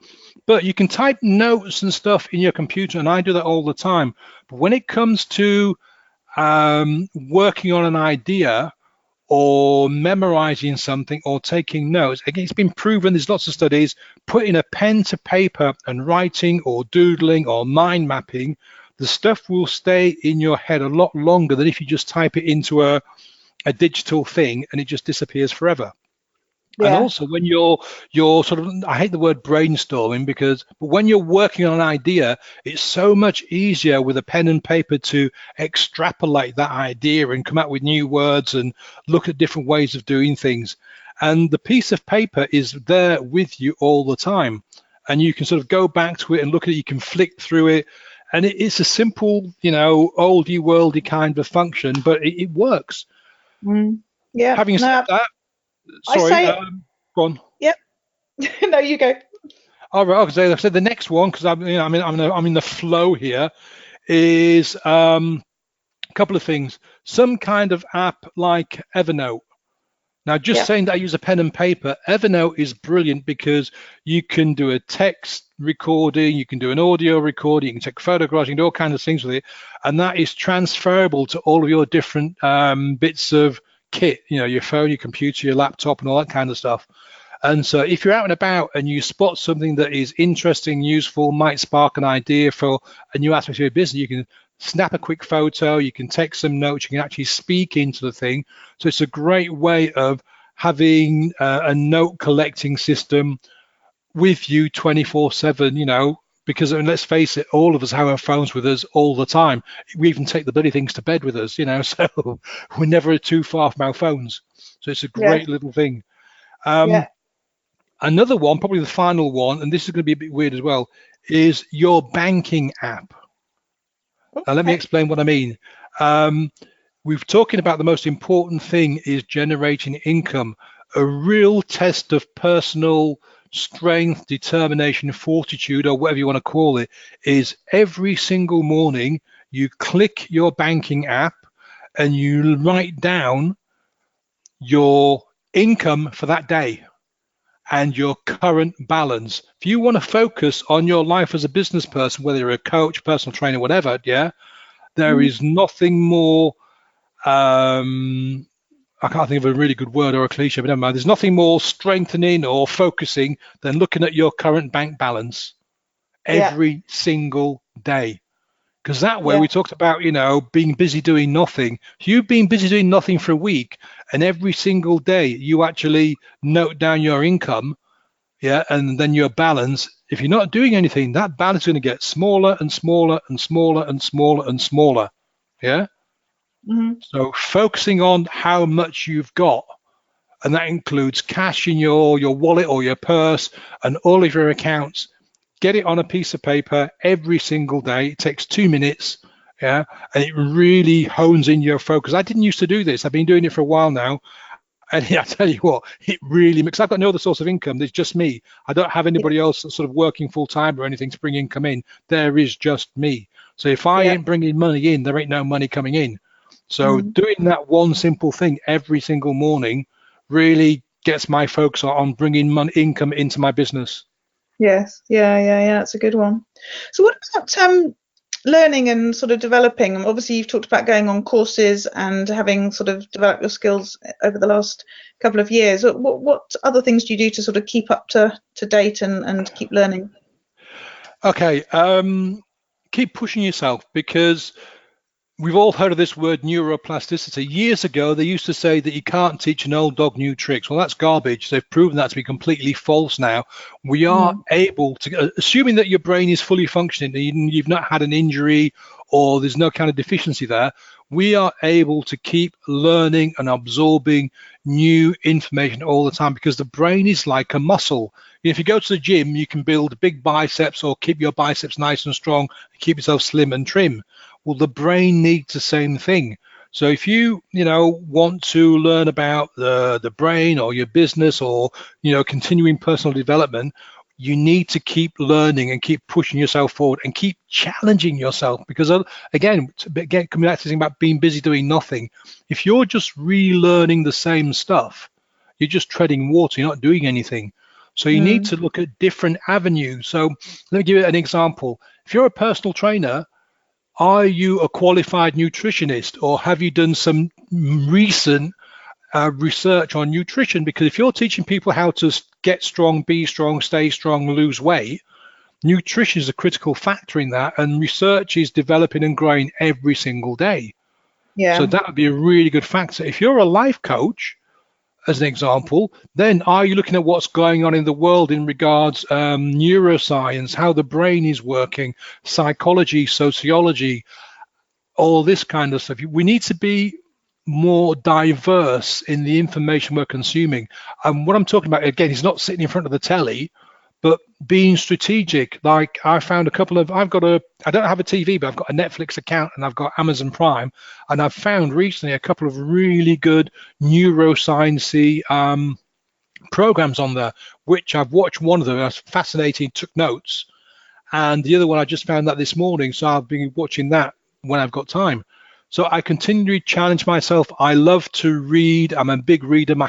but you can type notes and stuff in your computer, and I do that all the time. But when it comes to working on an idea or memorizing something or taking notes, again, it's been proven, there's lots of studies, putting a pen to paper and writing or doodling or mind mapping, the stuff will stay in your head a lot longer than if you just type it into a digital thing and it just disappears forever. Yeah. And also when you're sort of, I hate the word brainstorming but when you're working on an idea, it's so much easier with a pen and paper to extrapolate that idea and come out with new words and look at different ways of doing things. And the piece of paper is there with you all the time. And you can sort of go back to it and look at it, you can flick through it. And it's a simple, oldie worldy kind of function, but it works. Yeah. Having said that, sorry, go on. Yep. No, you go. All right. Okay, so the next one, because I'm in the flow here, is a couple of things. Some kind of app like Evernote. Now, just saying that I use a pen and paper, Evernote is brilliant because you can do a text recording, you can do an audio recording, you can take photographs, you can do all kinds of things with it, and that is transferable to all of your different bits of kit, your phone, your computer, your laptop, and all that kind of stuff. And so if you're out and about and you spot something that is interesting, useful, might spark an idea for a new aspect of your business, you can snap a quick photo, you can take some notes, you can actually speak into the thing. So it's a great way of having a note collecting system with you 24/7, because let's face it, all of us have our phones with us all the time. We even take the bloody things to bed with us, so we're never too far from our phones. So it's a great little thing. Another one, probably the final one, and this is going to be a bit weird as well, is your banking app. Okay. Now, let me explain what I mean. We're talking about the most important thing is generating income. A real test of personal strength, determination, fortitude, or whatever you want to call it, is every single morning you click your banking app and you write down your income for that day and your current balance. If you want to focus on your life as a business person, whether you're a coach, personal trainer, whatever, there is nothing more, I can't think of a really good word or a cliche, but never mind. There's nothing more strengthening or focusing than looking at your current bank balance every single day. Because that way we talked about, being busy doing nothing. If you've been busy doing nothing for a week and every single day you actually note down your income, and then your balance, if you're not doing anything, that balance is going to get smaller and smaller and smaller and smaller and smaller. So focusing on how much you've got, and that includes cash in your wallet or your purse and all of your accounts. Get it on a piece of paper every single day. It takes 2 minutes, and it really hones in your focus. I didn't used to do this. I've been doing it for a while now, and I tell you what, it really makes. I've got no other source of income. There's just me. I don't have anybody else that's sort of working full time or anything to bring income in. There is just me. So if I ain't bringing money in, there ain't no money coming in. So doing that one simple thing every single morning really gets my focus on bringing income into my business. Yes, that's a good one. So what about learning and sort of developing? Obviously, you've talked about going on courses and having sort of developed your skills over the last couple of years. What other things do you do to sort of keep up to date and keep learning? Okay, keep pushing yourself, because we've all heard of this word neuroplasticity. Years ago, they used to say that you can't teach an old dog new tricks. Well, that's garbage. They've proven that to be completely false now. We are able to, assuming that your brain is fully functioning, and you've not had an injury or there's no kind of deficiency there, we are able to keep learning and absorbing new information all the time, because the brain is like a muscle. If you go to the gym, you can build big biceps or keep your biceps nice and strong, keep yourself slim and trim. Well, the brain needs the same thing. So if you, want to learn about the brain or your business or, continuing personal development, you need to keep learning and keep pushing yourself forward and keep challenging yourself. Because again, coming back to this thing about being busy doing nothing, if you're just relearning the same stuff, you're just treading water, you're not doing anything. So you need to look at different avenues. So let me give you an example. If you're a personal trainer, are you a qualified nutritionist, or have you done some recent research on nutrition? Because if you're teaching people how to get strong, be strong, stay strong, lose weight, nutrition is a critical factor in that, and research is developing and growing every single day. So that would be a really good factor. If you're a life coach, as an example, then are you looking at what's going on in the world in regards neuroscience, how the brain is working, psychology, sociology, all this kind of stuff? We need to be more diverse in the information we're consuming. And what I'm talking about, again, is not sitting in front of the telly, but being strategic. Like I found I don't have a TV, but I've got a Netflix account and I've got Amazon Prime. And I've found recently a couple of really good neuroscience-y programs on there, which I've watched. One of them, that's fascinating, took notes. And the other one, I just found that this morning. So I've been watching that when I've got time. So I continually challenge myself. I love to read. I'm a big reader. My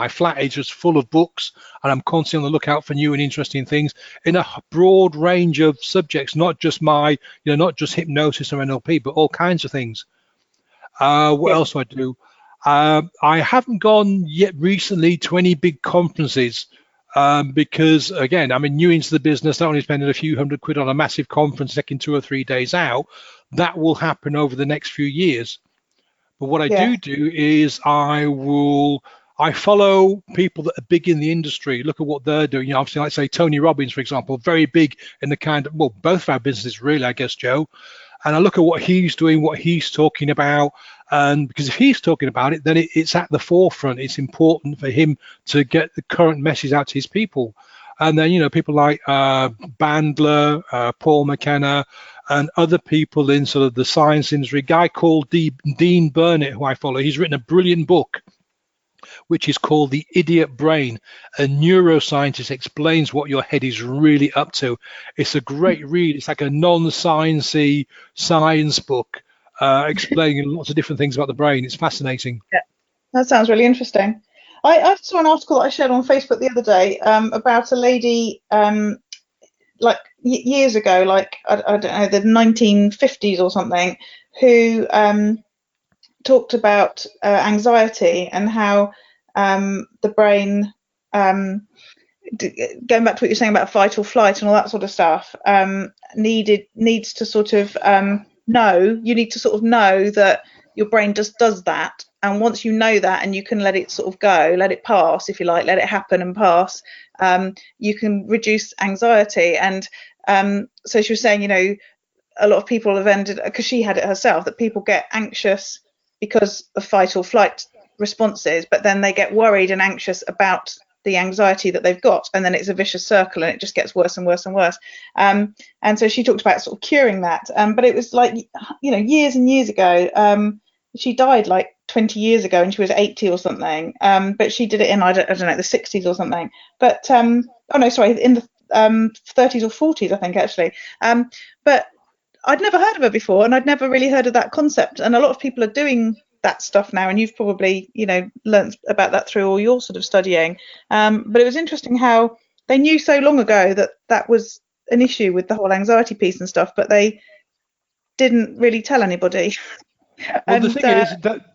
flat is just full of books, and I'm constantly on the lookout for new and interesting things in a broad range of subjects, not just not just hypnosis or NLP, but all kinds of things. What else do I do? I haven't gone yet recently to any big conferences. because again, I mean, new into the business, not only spending a few £100 on a massive conference, taking 2 or 3 days out, that will happen over the next few years. But what I do is I follow people that are big in the industry, look at what they're doing. Obviously, like say Tony Robbins, for example, very big in the kind of, well, both of our businesses really, I guess, Joe. And I look at what he's doing, what he's talking about. And because if he's talking about it, then it's at the forefront. It's important for him to get the current message out to his people. And then, people like Bandler, Paul McKenna, and other people in sort of the science industry. A guy called Dean Burnett, who I follow, he's written a brilliant book, which is called The Idiot Brain. A neuroscientist explains what your head is really up to. It's a great read. It's like a non-sciencey science book explaining lots of different things about the brain. It's fascinating. Yeah, that sounds really interesting. I saw an article that I shared on Facebook the other day about a lady like years ago, like I don't know, the 1950s or something, who talked about anxiety and how the brain, going back to what you're saying about fight or flight and all that sort of stuff, needs to sort of you need to sort of know that your brain just does that. And once you know that and you can let it sort of go, let it pass, if you like, let it happen and pass, you can reduce anxiety. And so she was saying, a lot of people have ended, because she had it herself, that people get anxious because of fight or flight responses, but then they get worried and anxious about the anxiety that they've got, and then it's a vicious circle and it just gets worse and worse and worse. And so she talked about sort of curing that, but it was like, years and years ago. She died like 20 years ago and she was 80 or something, but she did it in I don't know, the 60s or something, but in the 30s or 40s, I think, actually. But I'd never heard of her before, and I'd never really heard of that concept, and a lot of people are doing that stuff now, and you've probably learned about that through all your sort of studying, but it was interesting how they knew so long ago that was an issue with the whole anxiety piece and stuff, but they didn't really tell anybody. Well, the thing is that,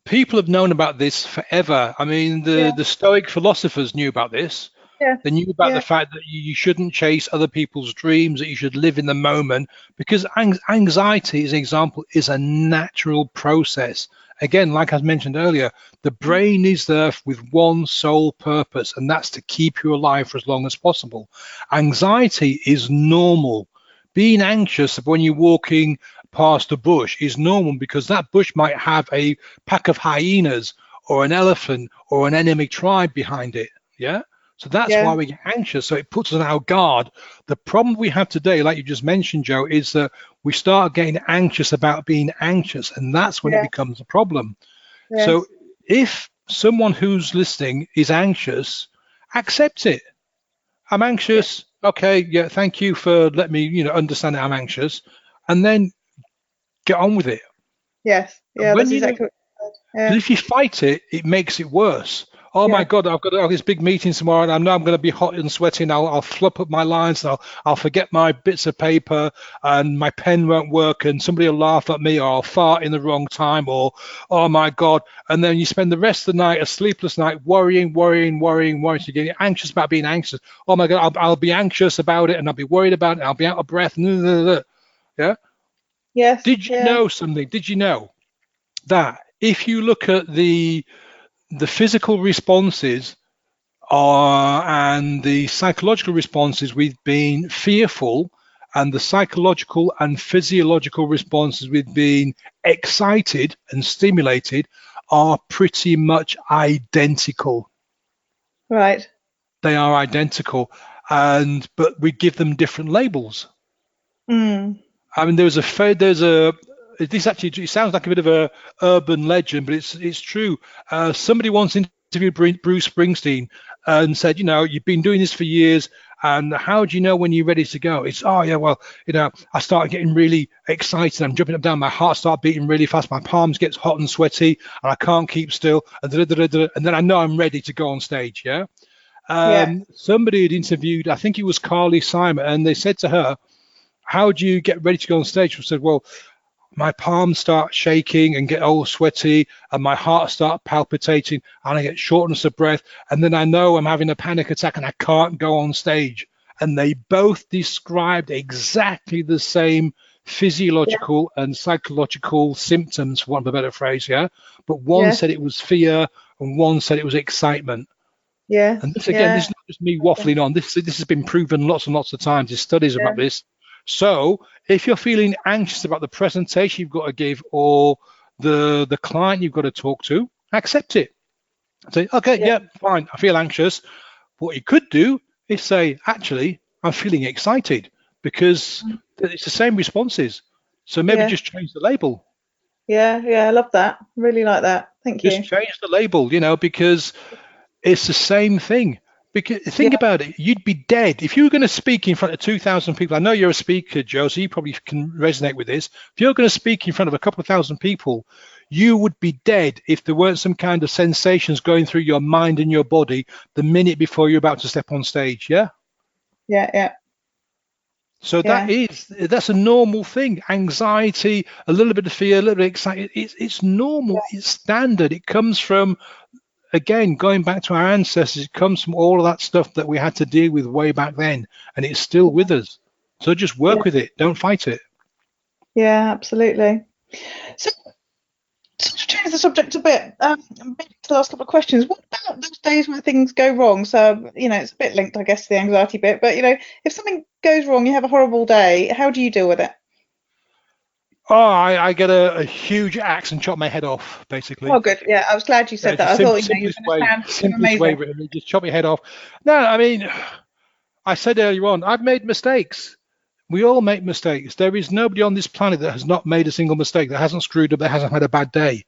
people have known about this forever. I mean, the Stoic philosophers knew about this. Yeah. They knew about the fact that you shouldn't chase other people's dreams, that you should live in the moment, because anxiety, as an example, is a natural process. Again, like I mentioned earlier, the brain is there with one sole purpose, and that's to keep you alive for as long as possible. Anxiety is normal. Being anxious when you're walking past a bush is normal, because that bush might have a pack of hyenas or an elephant or an enemy tribe behind it. Yeah. So that's why we get anxious. So it puts us on our guard. The problem we have today, like you just mentioned, Joe, is that we start getting anxious about being anxious, and that's when it becomes a problem. Yes. So if someone who's listening is anxious, accept it. I'm anxious. Okay, yeah, thank you for letting me, understand that I'm anxious, and then get on with it. Yes, yeah, that's exactly. If you fight it, it makes it worse. Oh my God, I've got to have this big meeting tomorrow, and I know I'm going to be hot and sweaty, and I'll flop up my lines, and I'll forget my bits of paper, and my pen won't work, and somebody will laugh at me, or I'll fart in the wrong time, or oh my God. And then you spend the rest of the night, a sleepless night, worrying. So you get anxious about being anxious. Oh my God, I'll be anxious about it, and I'll be worried about it, and I'll be out of breath. Yeah? Yes. Did you know something? Did you know that if you look at the physical responses and the psychological responses with being fearful, and the psychological and physiological responses with being excited and stimulated are pretty much identical? Right. They are identical, but we give them different labels. I mean, this actually, it sounds like a bit of a urban legend, but it's true. Somebody once interviewed Bruce Springsteen and said, you've been doing this for years, and how do you know when you're ready to go? It's, I started getting really excited. I'm jumping up and down. My heart started beating really fast. My palms get hot and sweaty, and I can't keep still. And then I know I'm ready to go on stage. Yeah. Somebody had interviewed, I think it was Carly Simon, and they said to her, how do you get ready to go on stage? She said, well, my palms start shaking and get all sweaty, and my heart start palpitating, and I get shortness of breath, and then I know I'm having a panic attack and I can't go on stage. And they both described exactly the same physiological and psychological symptoms, for want of a better phrase, but one said it was fear and one said it was excitement. And this, again, this is not just me waffling on. This has been proven lots and lots of times. There's studies about this. So if you're feeling anxious about the presentation you've got to give or the client you've got to talk to, accept it. Say, okay, fine, I feel anxious. What you could do is say, actually, I'm feeling excited, because it's the same responses. So maybe just change the label. Yeah, I love that. Really like that. Thank you. Just change the label, because it's the same thing. Because think about it, you'd be dead if you were going to speak in front of 2,000 people. I know you're a speaker, Joe, so you probably can resonate with this. If you're going to speak in front of a couple of thousand people, you would be dead if there weren't some kind of sensations going through your mind and your body the minute before you're about to step on stage. Yeah. So that's a normal thing. Anxiety, a little bit of fear, a little bit of excitement. It's normal. It's standard. It comes from, again, going back to our ancestors, it comes from all of that stuff that we had to deal with way back then, and it's still with us. So just work with it. Don't fight it. Yeah, absolutely. So to change the subject a bit, maybe to the last couple of questions, what about those days where things go wrong? So, it's a bit linked, I guess, to the anxiety bit, but, if something goes wrong, you have a horrible day, how do you deal with it? Oh, I get a huge axe and chop my head off, basically. Oh, good. Yeah, I was glad you said that. I thought, simplest way, just chop your head off. No, I mean, I said earlier on, I've made mistakes. We all make mistakes. There is nobody on this planet that has not made a single mistake, that hasn't screwed up, that hasn't had a bad day.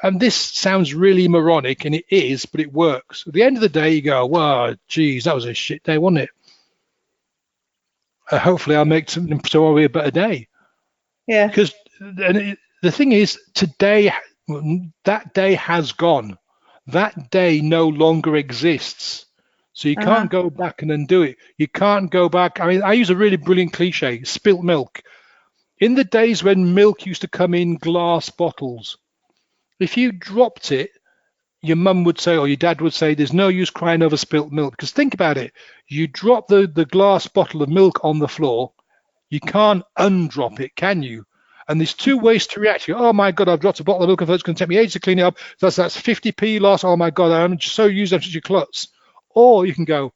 And this sounds really moronic, and it is, but it works. At the end of the day, you go, well, geez, that was a shit day, wasn't it? Hopefully I'll make something tomorrow a better day. Yeah. Because the thing is, today, that day has gone. That day no longer exists. So you can't go back and undo it. You can't go back. I mean, I use a really brilliant cliche, spilt milk. In the days when milk used to come in glass bottles, if you dropped it, your mum would say, or your dad would say, there's no use crying over spilt milk. Because think about it. You drop the glass bottle of milk on the floor, you can't undrop it, can you? And there's two ways to react. You go, oh my God, I've dropped a bottle of milk, and it's going to take me ages to clean it up. That's 50p loss. Oh my God, I'm just so used up to your klutz. Or you can go,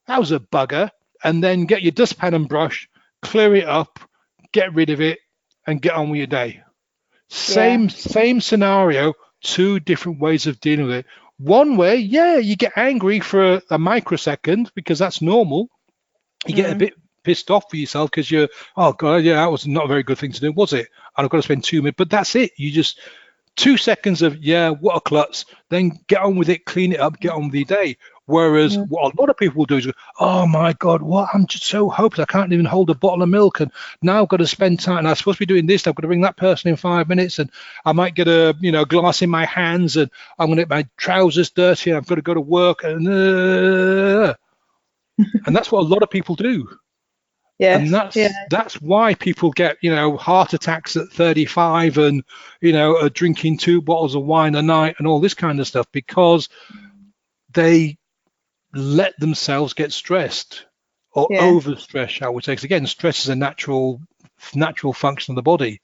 that was a bugger, and then get your dustpan and brush, clear it up, get rid of it, and get on with your day. Same scenario, two different ways of dealing with it. One way, you get angry for a microsecond, because that's normal. You get a bit pissed off for yourself because you're, oh God, that was not a very good thing to do, was it? And I've got to spend 2 minutes, but that's it. You just 2 seconds of, what a klutz, then get on with it, clean it up, get on with your day. Whereas what a lot of people will do is go, oh my God, what? I'm just so hopeless. I can't even hold a bottle of milk, and now I've got to spend time, and I'm supposed to be doing this. I've got to bring that person in 5 minutes, and I might get a glass in my hands, and I'm going to get my trousers dirty, and I've got to go to work, and that's what a lot of people do. Yes, and that's why people get heart attacks at 35, and are drinking 2 bottles of wine a night and all this kind of stuff, because they let themselves get stressed or overstressed, shall we say. Because again, stress is a natural function of the body.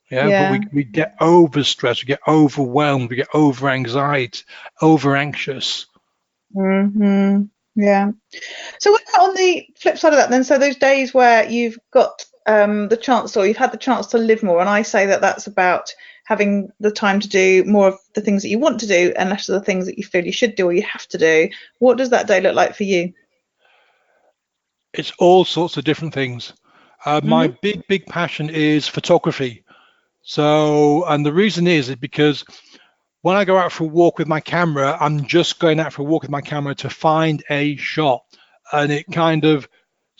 But we get overstressed, we get overwhelmed, we get over anxiety, over anxious. Yeah. So what about on the flip side of that then? So those days where you've got the chance, or you've had the chance to live more, and I say that that's about having the time to do more of the things that you want to do and less of the things that you feel you should do or you have to do. What does that day look like for you? It's all sorts of different things. My big passion is photography. So, and the reason is because when I go out for a walk with my camera, I'm just going out for a walk with my camera to find a shot, and it kind of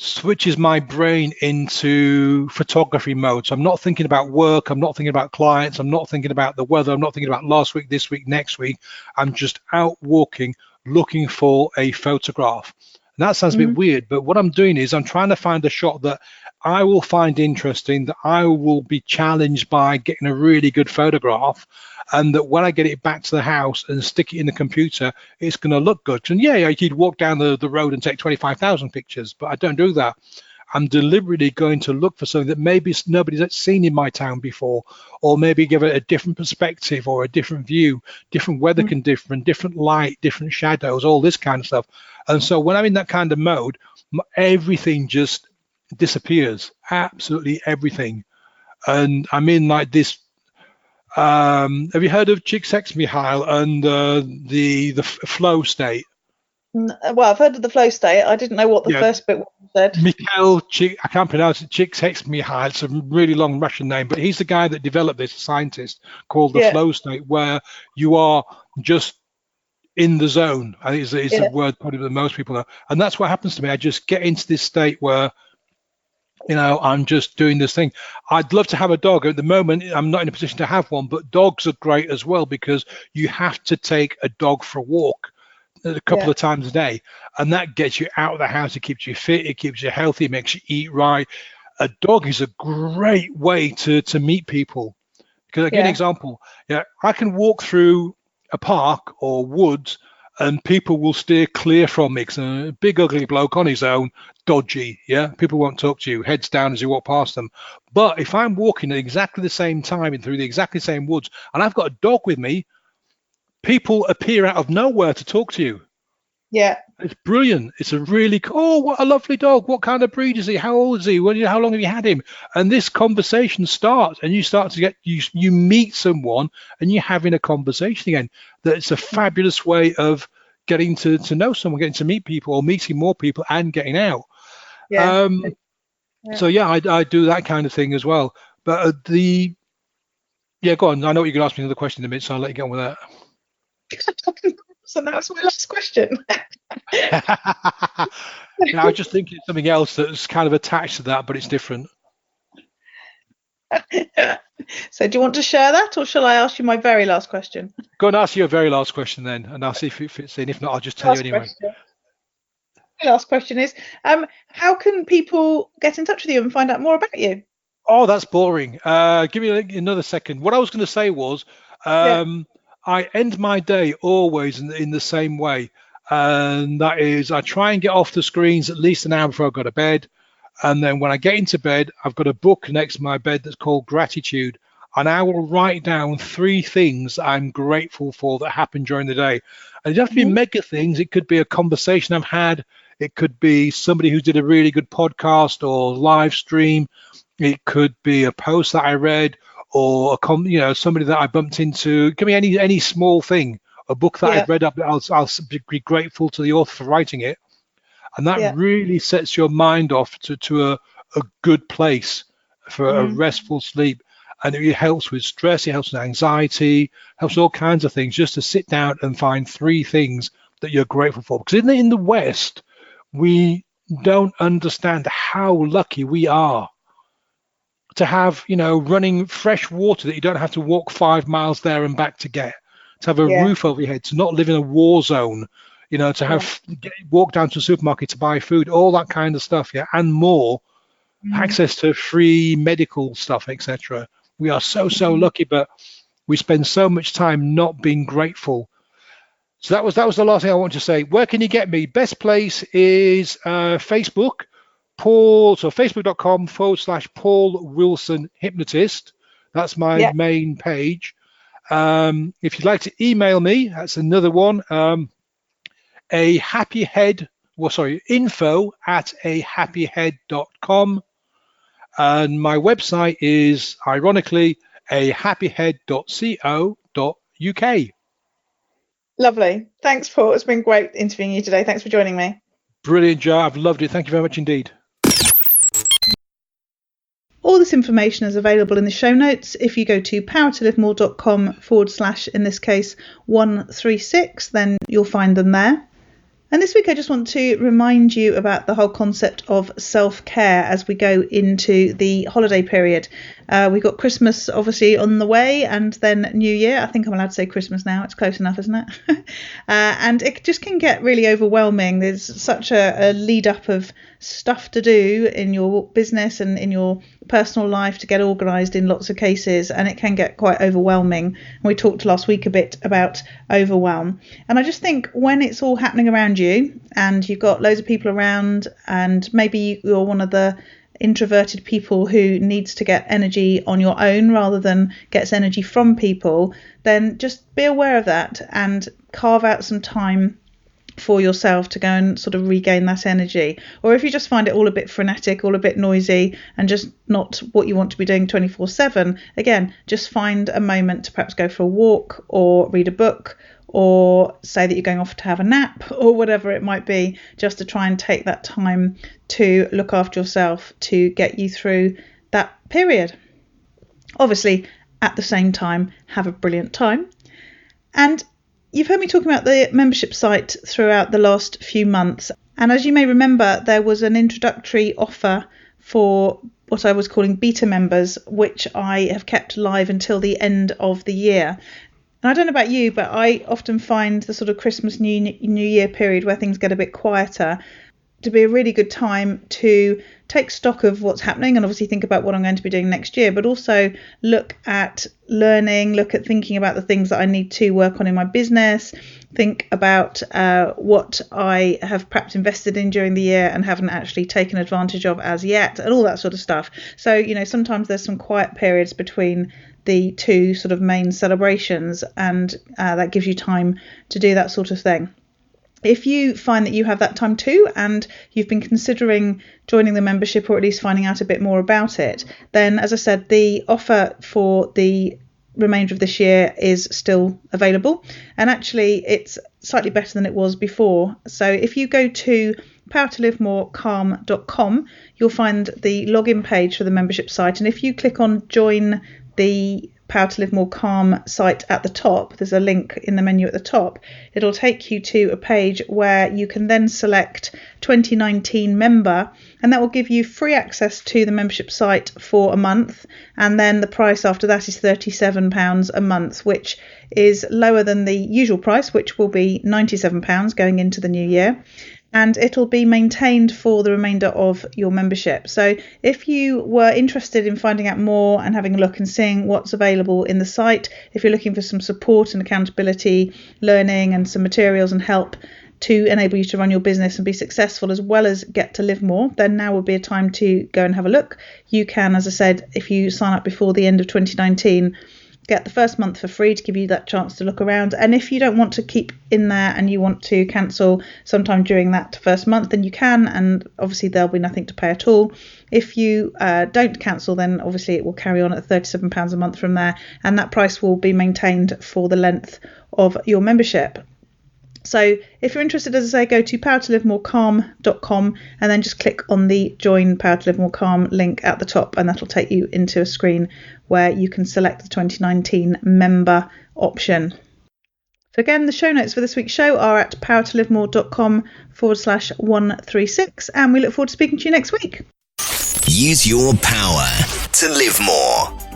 switches my brain into photography mode. So I'm not thinking about work, I'm not thinking about clients, I'm not thinking about the weather, I'm not thinking about last week, this week, next week. I'm just out walking, looking for a photograph. And that sounds a bit weird, but what I'm doing is I'm trying to find a shot that I will find interesting, that I will be challenged by getting a really good photograph, and that when I get it back to the house and stick it in the computer, it's going to look good. And yeah, you'd walk down the road and take 25,000 pictures, but I don't do that. I'm deliberately going to look for something that maybe nobody's seen in my town before, or maybe give it a different perspective or a different view, different weather conditions, different light, different shadows, all this kind of stuff. And so when I'm in that kind of mode, everything just disappears, absolutely everything. And I'm in like this, have you heard of Csikszentmihalyi and the flow state? Well, I've heard of the flow state. I didn't know what the first bit said. I can't pronounce it. Csikszentmihalyi. It's a really long Russian name, but he's the guy that developed this, scientist, called the flow state, where you are just in the zone. I think it's a word probably that most people know. And that's what happens to me. I just get into this state where, I'm just doing this thing. I'd love to have a dog. At the moment, I'm not in a position to have one, but dogs are great as well, because you have to take a dog for a walk a couple of times a day, and that gets you out of the house. It keeps you fit, it keeps you healthy, it makes you eat right. A dog is a great way to meet people, because I'll give you an example. I can walk through a park or woods and people will steer clear from me, because I'm a big ugly bloke on his own, dodgy. People won't talk to you, heads down as you walk past them. But if I'm walking at exactly the same time and through the exactly same woods, and I've got a dog with me, people appear out of nowhere to talk to you. It's brilliant. It's a really what a lovely dog. What kind of breed is he? How old is he? How long have you had him? And this conversation starts, and you start to get you meet someone and you're having a conversation again. That's a fabulous way of getting to know someone, getting to meet people, or meeting more people and getting out. So I do that kind of thing as well. But go on. I know you're going to ask me another question in a minute, so I'll let you get on with that. So that's my last question. I was just thinking of something else that's kind of attached to that, but it's different. So do you want to share that, or shall I ask you my very last question? Go and ask your very last question then, and I'll see if it fits in. If not, I'll just tell you anyway. My last question is, how can people get in touch with you and find out more about you? Oh, that's boring. Give me another second. What I was going to say was, I end my day always in the same way, and that is I try and get off the screens at least an hour before I go to bed, and then when I get into bed, I've got a book next to my bed that's called Gratitude, and I will write down 3 things I'm grateful for that happened during the day. And it doesn't have to be mega things. It could be a conversation I've had. It could be somebody who did a really good podcast or live stream. It could be a post that I read, or somebody that I bumped into. It can be any small thing. A book that I've read, I'll be grateful to the author for writing it, and that really sets your mind off to a good place for a restful sleep. And it helps with stress, it helps with anxiety, helps all kinds of things, just to sit down and find 3 things that you're grateful for. Because in the West, we don't understand how lucky we are to have, running fresh water that you don't have to walk 5 miles there and back to get, to have a roof over your head, to not live in a war zone, to have walk down to a supermarket to buy food, all that kind of stuff, and more, access to free medical stuff, etc. We are so lucky, but we spend so much time not being grateful. So that was the last thing I want to say. Where can you get me? Best place is Facebook. Facebook.com/Paul Wilson Hypnotist. That's my main page. If you'd like to email me, that's another one. info@ahappyhead.com. And my website is, ironically, ahappyhead.co.uk. Lovely. Thanks, Paul. It's been great interviewing you today. Thanks for joining me. Brilliant, Joe. I've loved it. Thank you very much indeed. All this information is available in the show notes. If you go to powertolivemore.com / in this case 136, then you'll find them there. And this week I just want to remind you about the whole concept of self-care as we go into the holiday period. We've got Christmas obviously on the way, and then New Year. I think I'm allowed to say Christmas now. It's close enough, isn't it? And it just can get really overwhelming. There's such a lead up of stuff to do in your business and in your personal life to get organised in lots of cases, and it can get quite overwhelming. And we talked last week a bit about overwhelm. And I just think when it's all happening around you and you've got loads of people around, and maybe you're one of the introverted people who needs to get energy on your own rather than gets energy from people, then just be aware of that and carve out some time for yourself to go and sort of regain that energy. Or if you just find it all a bit frenetic, all a bit noisy, and just not what you want to be doing 24/7, again, just find a moment to perhaps go for a walk or read a book, or say that you're going off to have a nap, or whatever it might be, just to try and take that time to look after yourself to get you through that period. Obviously, at the same time, have a brilliant time. And you've heard me talking about the membership site throughout the last few months. And as you may remember, there was an introductory offer for what I was calling beta members, which I have kept live until the end of the year. And I don't know about you, but I often find the sort of Christmas, New Year period where things get a bit quieter to be a really good time to take stock of what's happening and obviously think about what I'm going to be doing next year, but also look at learning, look at thinking about the things that I need to work on in my business, think about what I have perhaps invested in during the year and haven't actually taken advantage of as yet, and all that sort of stuff. So, you know, sometimes there's some quiet periods between the two sort of main celebrations, and that gives you time to do that sort of thing. If you find that you have that time too, and you've been considering joining the membership or at least finding out a bit more about it, then as I said, the offer for the remainder of this year is still available, and actually it's slightly better than it was before. So if you go to powertolivemorecalm.com, you'll find the login page for the membership site, and if you click on join the Power to Live More Calm site at the top, there's a link in the menu at the top, it'll take you to a page where you can then select 2019 member, and that will give you free access to the membership site for a month, and then the price after that is £37 a month, which is lower than the usual price, which will be £97 going into the new year. And it'll be maintained for the remainder of your membership. So if you were interested in finding out more and having a look and seeing what's available in the site, if you're looking for some support and accountability, learning and some materials and help to enable you to run your business and be successful as well as get to live more, then now would be a time to go and have a look. You can, as I said, if you sign up before the end of 2019, get the first month for free to give you that chance to look around. And if you don't want to keep in there and you want to cancel sometime during that first month, then you can, and obviously there'll be nothing to pay at all. If you don't cancel, then obviously it will carry on at £37 a month from there, and that price will be maintained for the length of your membership. So if you're interested, as I say, go to powertolivemorecalm.com and then just click on the Join Power to Live More Calm link at the top, and that'll take you into a screen where you can select the 2019 member option. So again, the show notes for this week's show are at powertolivemore.com/136, and we look forward to speaking to you next week. Use your power to live more.